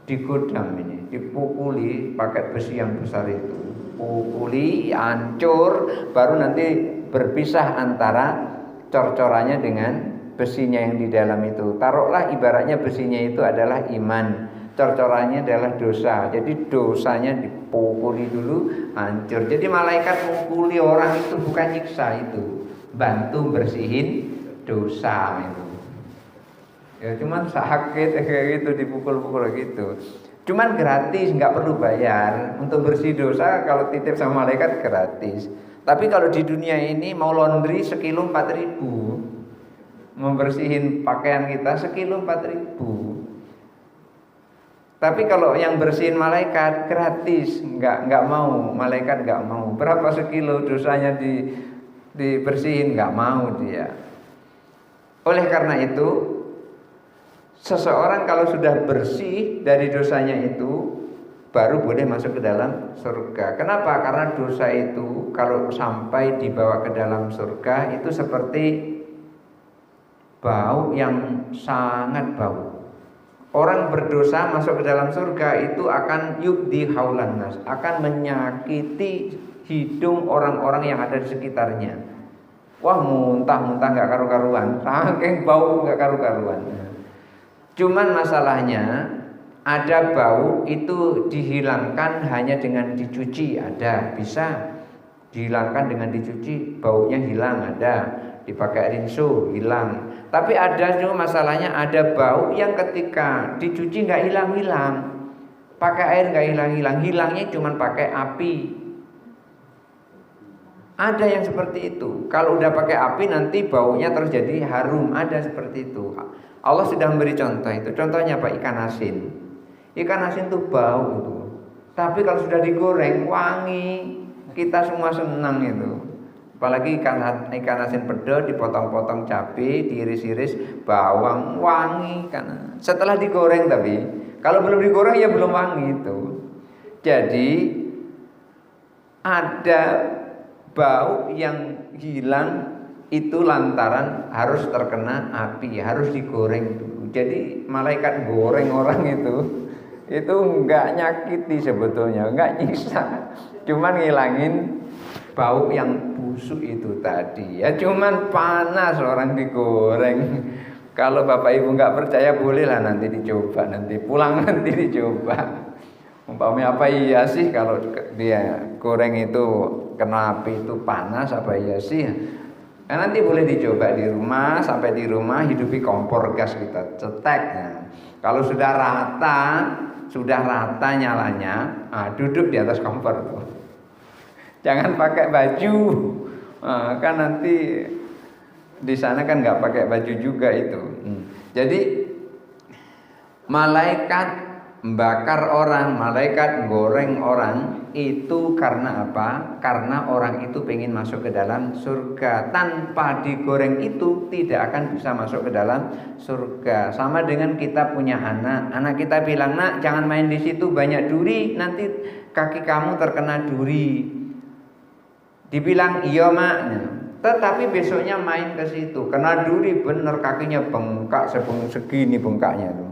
Digodam ini, dipukuli pakai besi yang besar itu, pukuli, hancur, baru nanti berpisah antara corcorannya dengan besinya yang di dalam itu. Taruhlah ibaratnya besinya itu adalah iman, corcorannya adalah dosa. Jadi dosanya dipukuli dulu, hancur. Jadi malaikat mukuli orang itu bukan nyiksa, itu bantu bersihin dosa itu. Ya cuman sakit kayak gitu, dipukul-pukul gitu. Cuman gratis, nggak perlu bayar. Untuk bersih dosa kalau titip sama malaikat gratis. Tapi kalau di dunia ini mau laundry sekilo 4.000, membersihin pakaian kita sekilo 4.000. Tapi kalau yang bersihin malaikat gratis, nggak mau, malaikat nggak mau. Berapa sekilo dosanya dibersihin, nggak mau dia. Oleh karena itu, seseorang kalau sudah bersih dari dosanya itu, baru boleh masuk ke dalam surga. Kenapa? Karena dosa itu kalau sampai dibawa ke dalam surga itu seperti bau yang sangat bau. Orang berdosa masuk ke dalam surga itu akan yubdi haulan nas, akan menyakiti hidung orang-orang yang ada di sekitarnya. Wah, muntah-muntah nggak karu-karuan, saking bau nggak karu-karuan. Cuman masalahnya ada bau itu dihilangkan hanya dengan dicuci, ada, bisa dihilangkan dengan dicuci, baunya hilang, ada, dipakai rinso hilang. Tapi ada juga masalahnya, ada bau yang ketika dicuci nggak hilang-hilang, pakai air nggak hilang-hilang, hilangnya cuma pakai api. Ada yang seperti itu. Kalau udah pakai api nanti baunya terus jadi harum, ada seperti itu. Allah sudah memberi contoh itu. Contohnya apa? Ikan asin. Ikan asin itu bau itu. Tapi kalau sudah digoreng wangi, kita semua senang itu. Apalagi ikan asin pedas dipotong-potong cabai, diiris-iris bawang, wangi kan. Setelah digoreng, tapi kalau belum digoreng ya belum wangi itu. Jadi ada bau yang hilang itu lantaran harus terkena api, harus digoreng dulu. Jadi malaikat goreng orang itu enggak nyakiti sebetulnya, enggak nyiksa, cuman ngilangin bau yang busuk itu tadi. Ya cuman panas orang digoreng. Kalau Bapak Ibu enggak percaya bolehlah nanti dicoba, nanti pulang nanti dicoba. Umpamanya apa iya sih kalau dia goreng itu kena api itu panas, apa iya sih? Nah, nanti boleh dicoba di rumah, sampai di rumah hidupi kompor gas kita cetek. Nah, kalau sudah rata nyalanya, duduk di atas kompor tuh. Jangan pakai baju, kan nanti di sana kan nggak pakai baju juga itu. Jadi malaikat membakar orang, malaikat goreng orang itu karena apa? Karena orang itu pengen masuk ke dalam surga. Tanpa digoreng itu tidak akan bisa masuk ke dalam surga. Sama dengan kita punya anak kita bilang, "Nak, jangan main di situ banyak duri, nanti kaki kamu terkena duri." Dibilang, "Iya, Mak." Tetapi besoknya main ke situ, kena duri bener, kakinya bengkak segini bengkaknya tuh.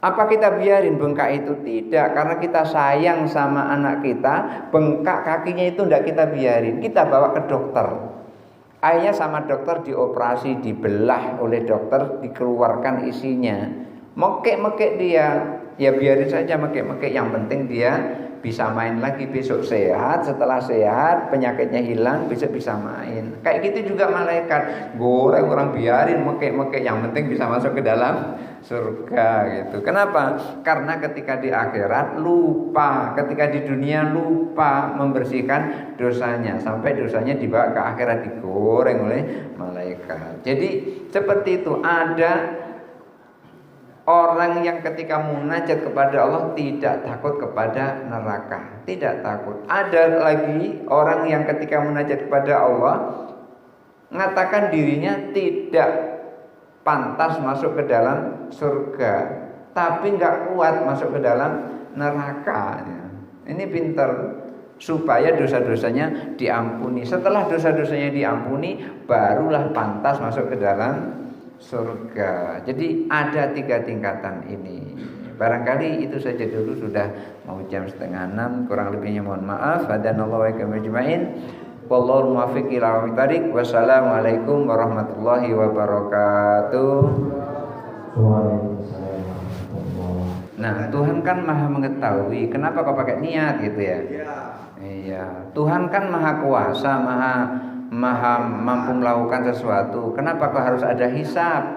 Apa kita biarin bengkak itu? Tidak, karena kita sayang sama anak kita, bengkak kakinya itu tidak kita biarin. Kita bawa ke dokter. Akhirnya sama dokter dioperasi, dibelah oleh dokter, dikeluarkan isinya. Mekek dia, ya biarin saja mekek. Yang penting dia bisa main lagi, besok sehat. Setelah sehat, penyakitnya hilang, besok bisa main. Kayak gitu juga malaikat, goreng orang biarin mekek. Yang penting bisa masuk ke dalam surga gitu. Kenapa? Karena ketika di akhirat lupa, ketika di dunia lupa membersihkan dosanya, sampai dosanya dibawa ke akhirat digoreng oleh malaikat. Jadi seperti itu. Ada orang yang ketika munajat kepada Allah tidak takut kepada neraka, tidak takut. Ada lagi orang yang ketika munajat kepada Allah mengatakan dirinya tidak pantas masuk ke dalam surga, tapi nggak kuat masuk ke dalam neraka. Ini pintar supaya dosa-dosanya diampuni. Setelah dosa-dosanya diampuni, barulah pantas masuk ke dalam surga. Jadi ada 3 tingkatan ini. Barangkali itu saja dulu, sudah mau jam 5:30, kurang lebihnya mohon maaf. Hadanallahu wa iyyakum ajmain. Wallahul muwaffiq ila aqwamit thoriq. Wassalamualaikum warahmatullahi wabarakatuh. Nah, Tuhan kan Maha mengetahui. Kenapa kau pakai niat gitu ya? Iya. Tuhan kan Maha kuasa, Maha mampu melakukan sesuatu. Kenapa kau harus ada hisab?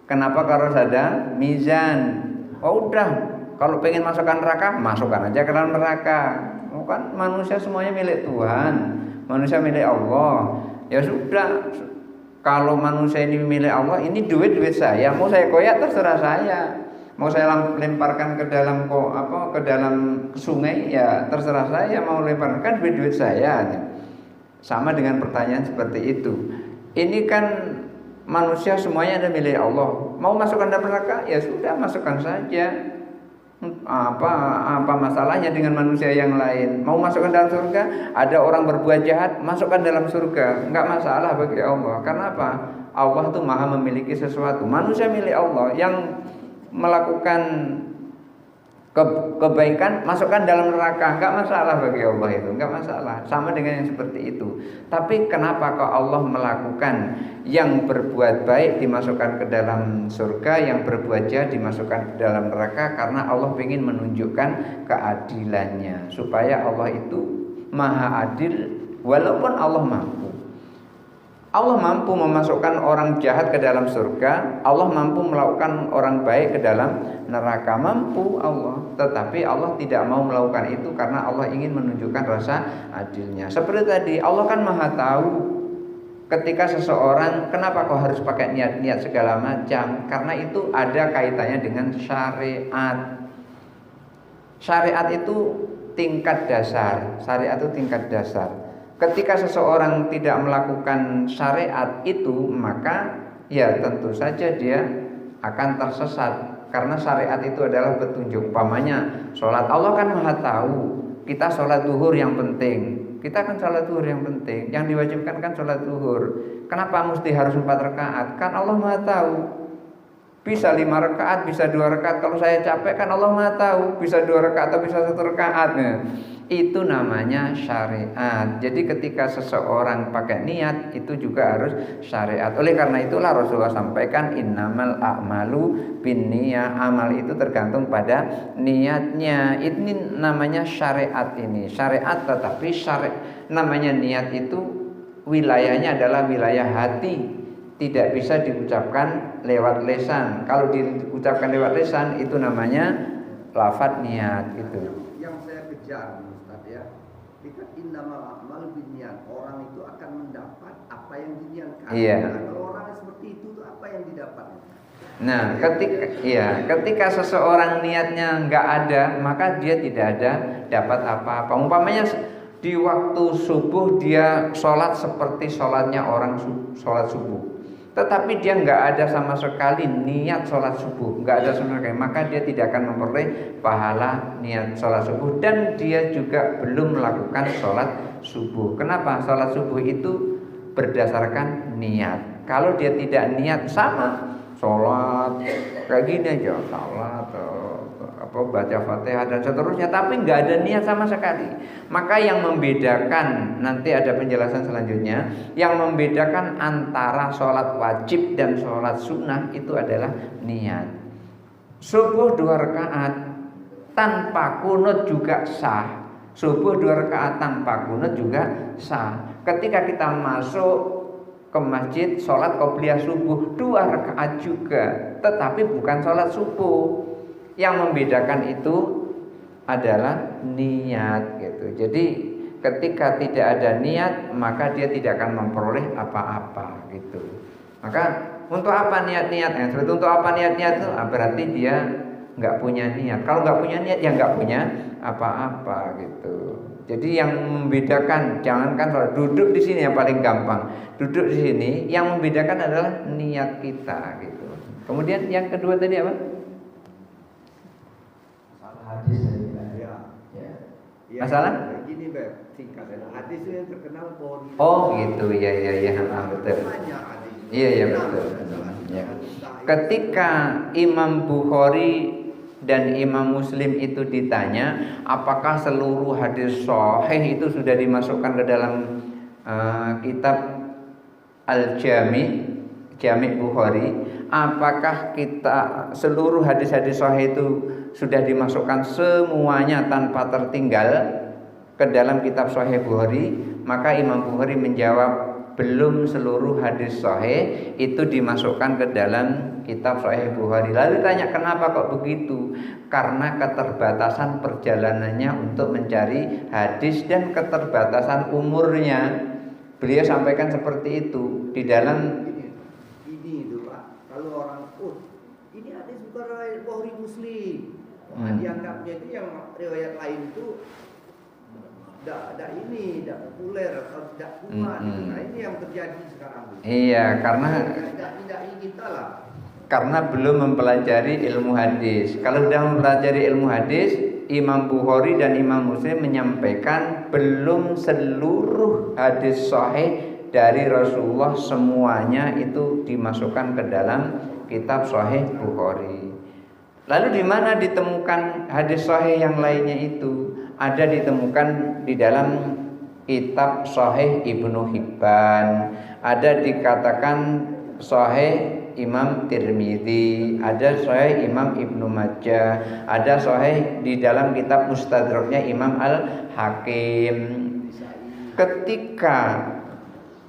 Kenapa kau harus ada mizan? Oh udah, kalau pengen masukkan neraka, masukkan aja ke dalam neraka. Kan manusia semuanya milik Tuhan, manusia milik Allah. Ya sudah, kalau manusia ini milik Allah, ini duit saya. Mau saya koyak terserah saya. Mau saya lemparkan ke dalam ke dalam sungai, ya terserah saya mau lemparkan, kan duit saya. Sama dengan pertanyaan seperti itu. Ini kan manusia semuanya ada milik Allah. Mau masukkan dalam neraka, ya sudah masukkan saja. Apa masalahnya dengan manusia yang lain? Mau masukkan dalam surga, ada orang berbuat jahat, masukkan dalam surga, enggak masalah bagi Allah. Karena apa? Allah tuh Maha memiliki sesuatu. Manusia milik Allah, yang melakukan kebaikan masukkan dalam neraka, enggak masalah bagi Allah, itu enggak masalah. Sama dengan yang seperti itu. Tapi kenapa kok Allah melakukan yang berbuat baik dimasukkan ke dalam surga, yang berbuat jahat dimasukkan ke dalam neraka? Karena Allah ingin menunjukkan keadilannya, supaya Allah itu Maha adil. Walaupun Allah mampu memasukkan orang jahat ke dalam surga, Allah mampu melakukan orang baik ke dalam neraka, mampu Allah. Tetapi Allah tidak mau melakukan itu karena Allah ingin menunjukkan rasa adilnya. Seperti tadi, Allah kan Maha tahu ketika seseorang, kenapa kau harus pakai niat-niat segala macam? Karena itu ada kaitannya dengan syariat. Syariat itu tingkat dasar. Syariat itu tingkat dasar. Ketika seseorang tidak melakukan syariat itu, maka ya tentu saja dia akan tersesat. Karena syariat itu adalah petunjuk. Umpamanya sholat, Allah kan Maha tahu kita sholat zuhur yang penting. Kita kan sholat zuhur yang penting. Yang diwajibkan kan sholat zuhur. Kenapa mesti harus 4 rakaat? Kan Allah Maha tahu. Bisa 5 rakaat, bisa 2 rakaat. Kalau saya capek kan Allah Maha tahu, bisa 2 rakaat atau bisa 1 rakaat. Nah, itu namanya syariat. Jadi ketika seseorang pakai niat itu juga harus syariat. Oleh karena itulah Rasulullah sampaikan innamal a'malu binniyah. Amal itu tergantung pada niatnya. Ini namanya syariat ini. Syariat tetapi namanya niat itu wilayahnya adalah wilayah hati. Tidak bisa diucapkan lewat lisan. Kalau diucapkan lewat lisan itu namanya lafadz niat gitu. Yang saya kejar Ustaz ya, itu innamal a'malu binniyat. Orang itu akan mendapat apa yang diniatkan. Iya. Nah, kalau orang seperti itu tuh apa yang didapat? Nah, ketika seseorang niatnya nggak ada, maka dia tidak ada dapat apa-apa. Umpamanya di waktu subuh dia sholat seperti sholatnya orang sholat subuh, tetapi dia nggak ada sama sekali niat sholat subuh, nggak ada sama sekali, maka dia tidak akan memperoleh pahala niat sholat subuh, dan dia juga belum melakukan sholat subuh. Kenapa? Sholat subuh itu berdasarkan niat. Kalau dia tidak niat, sama sholat kayak gini aja, sholat baca Fatihah dan seterusnya, tapi nggak ada niat sama sekali. Maka yang membedakan, nanti ada penjelasan selanjutnya, yang membedakan antara sholat wajib dan sholat sunnah itu adalah niat. Subuh 2 rakaat tanpa kunut juga sah. Subuh 2 rakaat tanpa kunut juga sah. Ketika kita masuk ke masjid sholat qobliyah subuh 2 rakaat juga, tetapi bukan sholat subuh. Yang membedakan itu adalah niat gitu. Jadi ketika tidak ada niat, maka dia tidak akan memperoleh apa-apa gitu. Maka untuk apa niat-niat? Untuk apa niat-niat itu? Berarti dia nggak punya niat. Kalau nggak punya niat, ya nggak punya apa-apa gitu. Jadi yang membedakan, jangankan kalau duduk di sini yang paling gampang. Duduk di sini, yang membedakan adalah niat kita gitu. Kemudian yang kedua tadi apa? Hadis ya. Masalah? Gini Beb, singkat ya. Hadis itu yang terkenal pohon. Oh gitu, ya betul. Iya betul. Ya. Ketika Imam Bukhari dan Imam Muslim itu ditanya, apakah seluruh hadis sahih itu sudah dimasukkan ke dalam kitab Jami Bukhari, apakah kita seluruh hadis-hadis sahih itu sudah dimasukkan semuanya tanpa tertinggal ke dalam kitab Sahih Bukhari? Maka Imam Bukhari menjawab, belum seluruh hadis sahih itu dimasukkan ke dalam kitab Sahih Bukhari. Lalu tanya, kenapa kok begitu? Karena keterbatasan perjalanannya untuk mencari hadis dan keterbatasan umurnya. Beliau sampaikan seperti itu di dalam ini itu Pak. Kalau orang ini hadis bukan riwayat Bukhari Muslim. Dianggapnya itu yang riwayat lain itu tidak populer atau tidak kuat. Nah ini yang terjadi sekarang. Iya, karena tidak ingin lah. Karena belum mempelajari ilmu hadis. Kalau sudah mempelajari ilmu hadis, Imam Bukhari dan Imam Muslim menyampaikan belum seluruh hadis sahih dari Rasulullah semuanya itu dimasukkan ke dalam kitab Sahih Bukhari. Lalu di mana ditemukan hadis sahih yang lainnya itu? Ada ditemukan di dalam kitab Sahih Ibnu Hibban, ada dikatakan Sahih Imam Tirmidzi, ada Sahih Imam Ibnu Majah, ada Sahih di dalam kitab Mustadraknya Imam Al-Hakim. Ketika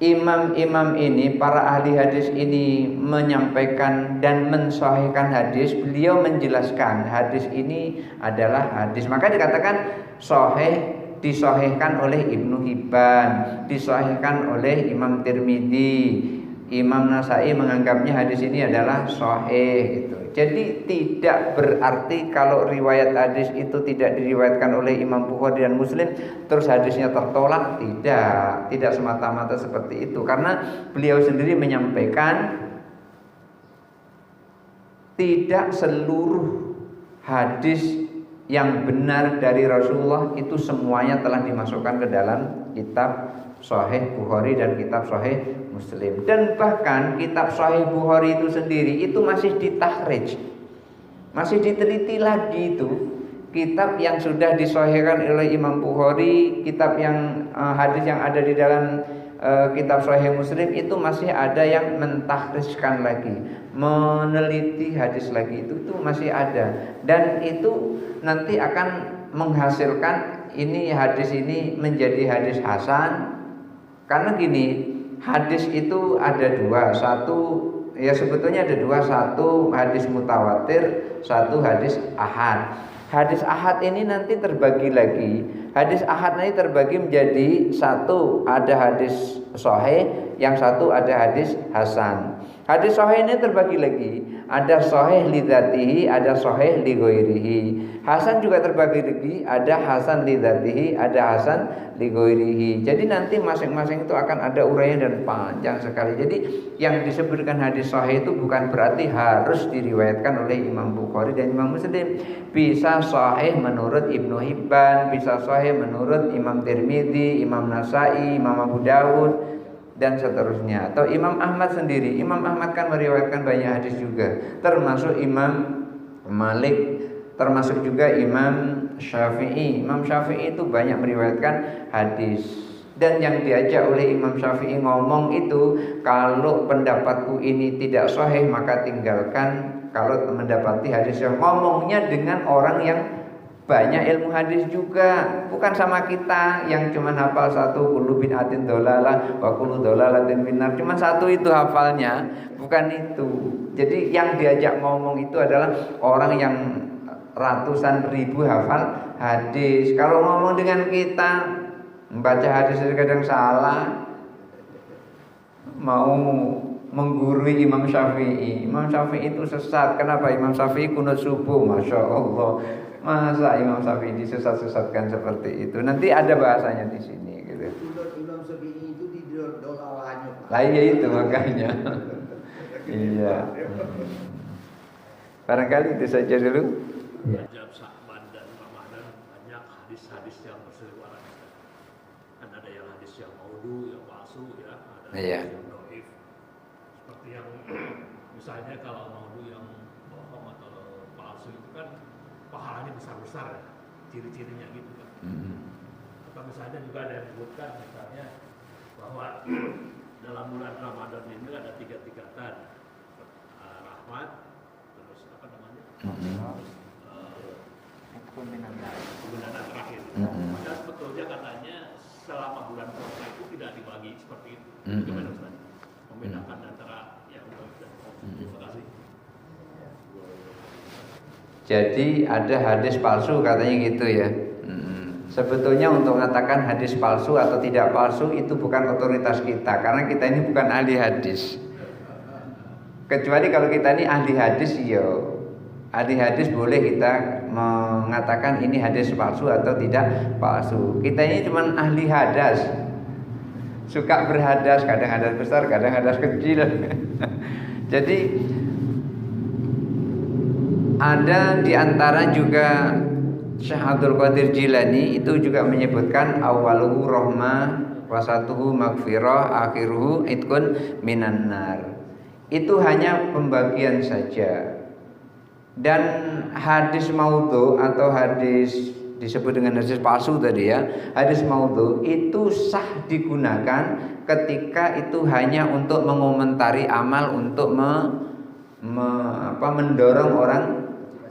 imam-imam ini, para ahli hadis ini menyampaikan dan mensahihkan hadis, beliau menjelaskan hadis ini adalah hadis. Maka dikatakan sahih, disahihkan oleh Ibnu Hibban, disahihkan oleh Imam Tirmidzi. Imam Nasai menganggapnya hadis ini adalah sahih gitu. Jadi tidak berarti kalau riwayat hadis itu tidak diriwayatkan oleh Imam Bukhari dan Muslim terus hadisnya tertolak. Tidak semata-mata seperti itu. Karena beliau sendiri menyampaikan tidak seluruh hadis yang benar dari Rasulullah itu semuanya telah dimasukkan ke dalam kitab Sahih Bukhari dan kitab Sahih Muslim. Dan bahkan kitab Sahih Bukhari itu sendiri itu masih ditakhrij, masih diteliti lagi itu. Kitab yang sudah disahihkan oleh Imam Bukhari, kitab yang hadis yang ada di dalam kitab Sahih Muslim itu masih ada yang mentakhrijkan lagi, meneliti hadis lagi, itu masih ada. Dan itu nanti akan menghasilkan ini hadis ini menjadi hadis hasan. Karena gini, hadis itu ada dua, satu ya sebetulnya ada dua, satu hadis mutawatir, satu hadis ahad. Hadis ahad ini nanti terbagi lagi. Hadis ahad nanti terbagi menjadi satu ada hadis sahih, yang satu ada hadis hasan. Hadis sahih ini terbagi lagi. Ada sahih li dzatihi, ada sahih li ghairihi. Hasan juga terbagi lagi, ada hasan li dzatihi, ada hasan li ghairihi. Jadi nanti masing-masing itu akan ada uraian dan panjang sekali. Jadi yang disebutkan hadis sahih itu bukan berarti harus diriwayatkan oleh Imam Bukhari dan Imam Muslim. Bisa sahih menurut Ibnu Hibban, bisa sahih menurut Imam Tirmidzi, Imam Nasai, Imam Abu Dawud, dan seterusnya. Atau Imam Ahmad sendiri. Imam Ahmad kan meriwayatkan banyak hadis juga, termasuk Imam Malik, termasuk juga Imam Syafi'i. Imam Syafi'i itu banyak meriwayatkan hadis. Dan yang diajak oleh Imam Syafi'i ngomong itu, kalau pendapatku ini tidak sahih maka tinggalkan. Kalau mendapati hadis yang ngomongnya dengan orang yang banyak ilmu hadis juga, bukan sama kita yang cuma hafal satu kullu bid'atin dolalah wa kullu dolalatin finnar, cuma satu itu hafalnya, bukan itu. Jadi yang diajak ngomong itu adalah orang yang ratusan ribu hafal hadis. Kalau ngomong dengan kita membaca hadis kadang salah, mau menggurui Imam Syafi'i. Imam Syafi'i itu sesat. Kenapa? Imam Syafi'i kunut subuh, masya Allah. Masa Imam Syafi'i disesat-sesatkan seperti itu? Nanti ada bahasanya di sini gitu. Imam Syafi'i itu di dolalahnya. Lah iya itu makanya. Iya. Barangkali itu saja dulu. Rajab, Sya'ban dan Ramadan banyak hadis-hadis yang berseliweran. Kan ada yang hadis yang maudhu, yang palsu ya, ada yang dhaif. Seperti yang misalnya kalau maudhu yang bohong atau palsu itu kan pahalanya besar-besar ya, ciri-cirinya gitu kan. Atau misalnya juga ada yang menyebutkan misalnya bahwa dalam bulan Ramadan ini ada 3 tingkatan, rahmat, terus apa namanya, kebenaran terakhir. Padahal sebetulnya katanya selama bulan puasa itu tidak dibagi seperti itu. Bagaimana Ustaz? Membedakan antara yang baik dan palsu. Terima kasih. Jadi ada hadis palsu katanya gitu ya. Sebetulnya untuk mengatakan hadis palsu atau tidak palsu itu bukan otoritas kita, karena kita ini bukan ahli hadis. Kecuali kalau kita ini ahli hadis, ya ahli hadis boleh kita mengatakan ini hadis palsu atau tidak palsu. Kita ini cuma ahli hadas, suka berhadas, kadang hadas besar, kadang hadas kecil. Jadi ada di antara juga Syekh Abdul Qadir Jilani itu juga menyebutkan awaluhu rahmah, wasatuhu maghfirah, akhiruhu itqun minan nar. Itu hanya pembagian saja. Dan hadis maudhu atau hadis disebut dengan hadis palsu tadi ya, hadis maudhu itu sah digunakan ketika itu hanya untuk mengomentari amal, untuk mendorong orang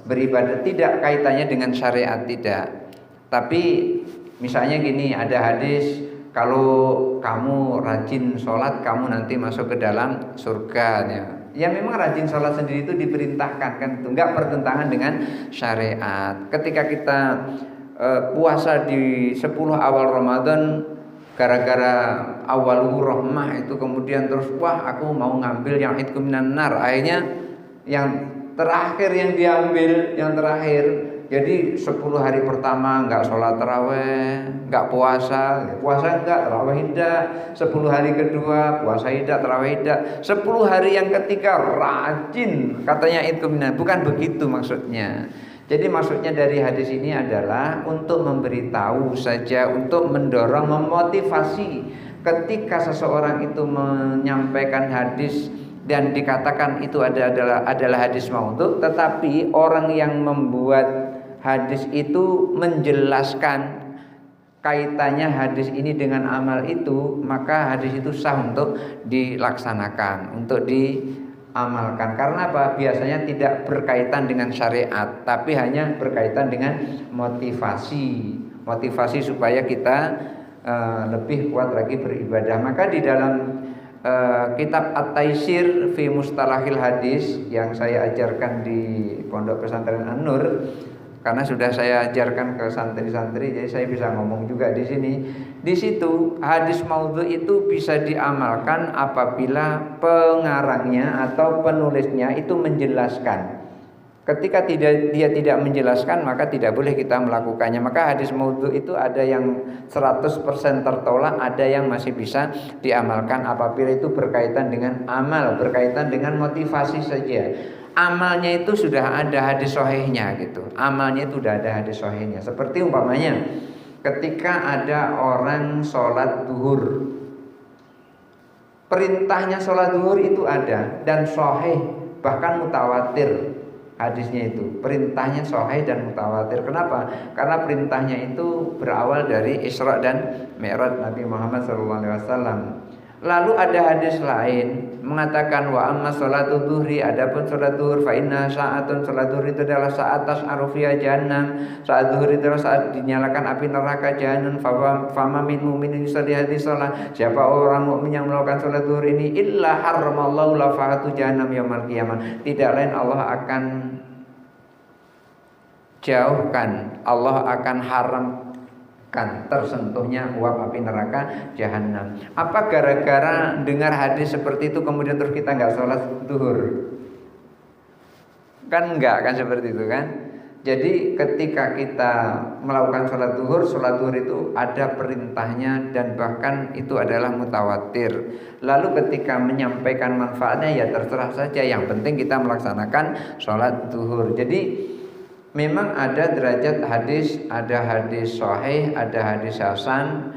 beribadah, tidak kaitannya dengan syariat, tidak. Tapi misalnya gini, ada hadis kalau kamu rajin sholat kamu nanti masuk ke dalam surga ya. Ya memang rajin sholat sendiri itu diperintahkan kan, itu enggak bertentangan dengan syariat. Ketika kita puasa di 10 awal Ramadan, gara-gara awaluhu rahmah itu kemudian terus wah aku mau ngambil yang itqun minan nar, akhirnya yang terakhir yang diambil, yang terakhir. Jadi 10 hari pertama enggak sholat taraweh, enggak puasa enggak, taraweh tidak. 10 hari kedua puasa tidak, taraweh tidak. 10 hari yang ketiga rajin, katanya itu bukan begitu maksudnya. Jadi maksudnya dari hadis ini adalah untuk memberitahu saja, untuk mendorong, memotivasi ketika seseorang itu menyampaikan hadis dan dikatakan itu adalah hadis maudhu, tetapi orang yang membuat hadis itu menjelaskan kaitannya hadis ini dengan amal itu, maka hadis itu sah untuk dilaksanakan, untuk diamalkan. Karena apa? Biasanya tidak berkaitan dengan syariat, tapi hanya berkaitan dengan motivasi supaya kita lebih kuat lagi beribadah. Maka di dalam kitab At-Taisir fi Mustalahil Hadis yang saya ajarkan di Pondok Pesantren An-Nur, karena sudah saya ajarkan ke santri-santri, jadi saya bisa ngomong juga di sini. Di situ hadis maudhu itu bisa diamalkan apabila pengarangnya atau penulisnya itu menjelaskan. Ketika dia tidak menjelaskan, maka tidak boleh kita melakukannya. Maka hadis maudhu itu ada yang 100% tertolak, ada yang masih bisa diamalkan apabila itu berkaitan dengan amal, berkaitan dengan motivasi saja. Amalnya itu sudah ada hadis sahihnya gitu. Amalnya itu sudah ada hadis sahihnya. Seperti umpamanya ketika ada orang sholat duhur, perintahnya sholat duhur itu ada dan sahih, bahkan mutawatir hadisnya itu. Perintahnya sahih dan mutawatir. Kenapa? Karena perintahnya itu berawal dari Isra dan Mi'raj Nabi Muhammad SAW. Lalu ada hadis lain mengatakan wa amma sholatu duhri, adapun sholat duhur fa inna sa'atun, sholat duhur itu adalah saat tas'aru fiha jahannam, saat duhur itu adalah saat dinyalakan api neraka jahannam. Fama min mu'minin yusalli hadhihi shalah, siapa orang mukmin yang melakukan sholat duhur ini illa harramallahu lafahatu jahannam yaumil qiyamah, tidak lain Allah akan jauhkan, Allah akan haramkan tersentuhnya uap api neraka jahanam. Apa gara-gara dengar hadis seperti itu kemudian terus kita nggak sholat duhur? Kan enggak kan seperti itu kan? Jadi ketika kita melakukan sholat duhur itu ada perintahnya dan bahkan itu adalah mutawatir. Lalu ketika menyampaikan manfaatnya ya terserah saja, yang penting kita melaksanakan sholat duhur. Jadi memang ada derajat hadis, ada hadis sahih, ada hadis hasan.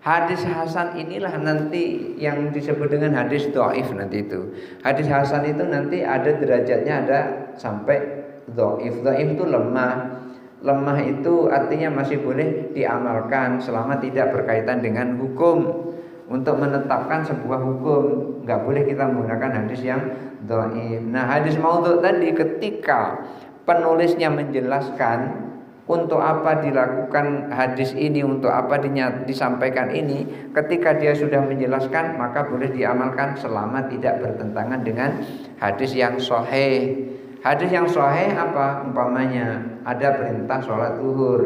Hadis hasan inilah nanti yang disebut dengan hadis dhaif nanti itu. Hadis hasan itu nanti ada derajatnya, ada sampai dhaif. Dhaif itu lemah. Lemah itu artinya masih boleh diamalkan selama tidak berkaitan dengan hukum. Untuk menetapkan sebuah hukum, enggak boleh kita menggunakan hadis yang dhaif. Nah, hadis maudhu tadi ketika penulisnya menjelaskan untuk apa dilakukan hadis ini, untuk apa disampaikan ini, ketika dia sudah menjelaskan maka boleh diamalkan selama tidak bertentangan dengan hadis yang sahih. Hadis yang sahih apa? Umpamanya ada perintah sholat zuhur,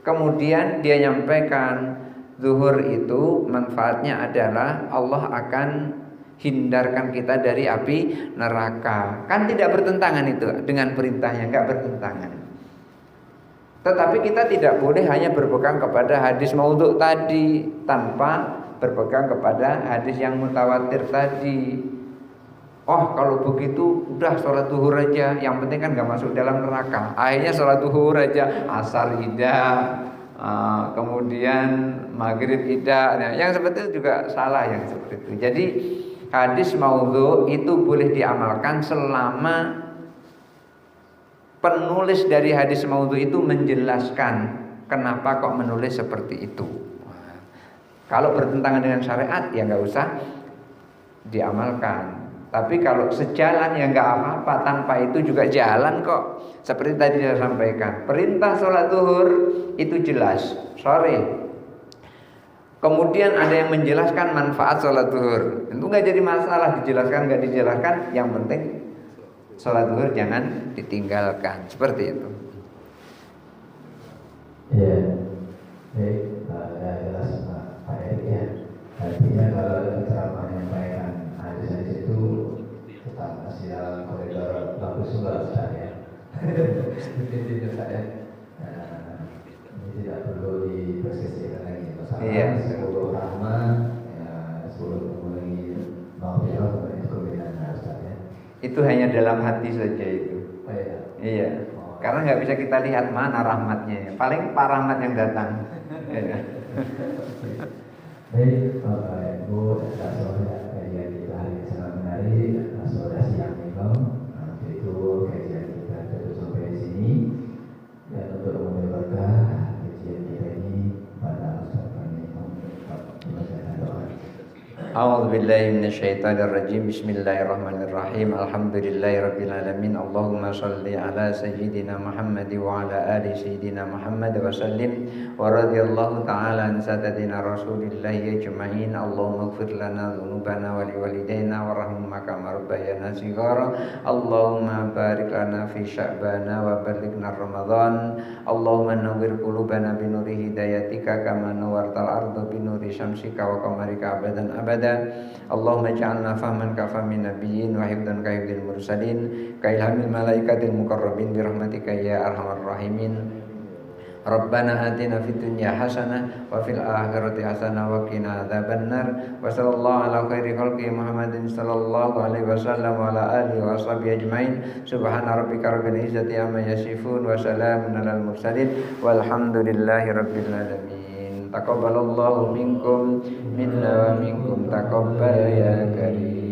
kemudian dia nyampaikan zuhur itu manfaatnya adalah Allah akan hindarkan kita dari api neraka. Kan tidak bertentangan itu dengan perintahnya, enggak bertentangan. Tetapi kita tidak boleh hanya berpegang kepada hadis maudhu tadi tanpa berpegang kepada hadis yang mutawatir tadi. Oh, kalau begitu udah sholat duhur aja, yang penting kan enggak masuk dalam neraka. Akhirnya sholat duhur aja, asar isya, kemudian maghrib isya. Nah, yang seperti itu juga salah yang seperti itu. Jadi hadis maudhu itu boleh diamalkan selama penulis dari hadis maudhu itu menjelaskan kenapa kok menulis seperti itu. Kalau bertentangan dengan syariat ya nggak usah diamalkan. Tapi kalau sejalan ya nggak apa-apa, tanpa itu juga jalan kok. Seperti tadi saya sampaikan, perintah sholat zuhur itu jelas, sore. Kemudian ada yang menjelaskan manfaat sholat zuhur. Itu nggak jadi masalah, dijelaskan nggak dijelaskan. Yang penting sholat zuhur jangan ditinggalkan. Seperti itu. Ya, baik, jelas Pak Eri ya. Artinya kalau ceramah menyampaikan hadis-hadis itu tetap masih dalam koridor bagus juga Ustaz ya. Ini Ustaz ya. Ini tidak perlu dipersisikan lagi. Iya. Sepuluh rahmat, ya, 10 mengulangi maghfirah itu kemudian Ustaz ya. Itu hanya dalam hati saja itu. Oh iya. Iya. Oh Karena nggak bisa kita lihat mana rahmatnya. Paling Pak Rahmat yang datang. Baik, Bapak Ibu, saudara kajian kita hari ini sangat menarik. Saudara siang minum, itu kajian kita tutup sampai sini. Dan untuk memulai berkah kajian kita ini pada Ustaz kami membacakan doa. A'udzu billahi minasyaitonir rajim. Bismillahirrahmanirrahim. Alhamdulillahirabbil alamin. Allahumma shalli ala sayyidina Muhammad wa ala ali sayyidina Muhammad wa sallim wa radhiyallahu ta'ala an sadatina rasulillahi ajma'in. Allahumma ighfir lana dhunubana wa liwalidayna warhamna kama rabbayana shighara. Allahumma barik lana fi sya'bana wa ballighna Ramadan. Allahumma nawwir qulubana bi nuri hidayatika kama nawwartal arda bi nuri syamsika wa qamarika abadan abada. Allahumma ja'alna fahman ka fahmin nabiyyin wa hifdan ka hifdil mursalin ka ilhamil malaikatil muqarrabin bi rahmatika ya arhamar rahimin. Rabbana atina fid dunya hasanah wa fil akhirati hasanah wa qina adzabannar. Wa sallallahu ala khairi khalqi Muhammadin sallallahu alaihi wasallam wa ala alihi wa sahbihi ajmain. Subhana rabbika rabbil izzati amma yasifun wa salamun alal mursalin walhamdulillahi rabbil alamin. Taqabbalallahu minkum minna wa minkum taqabbal ya karim.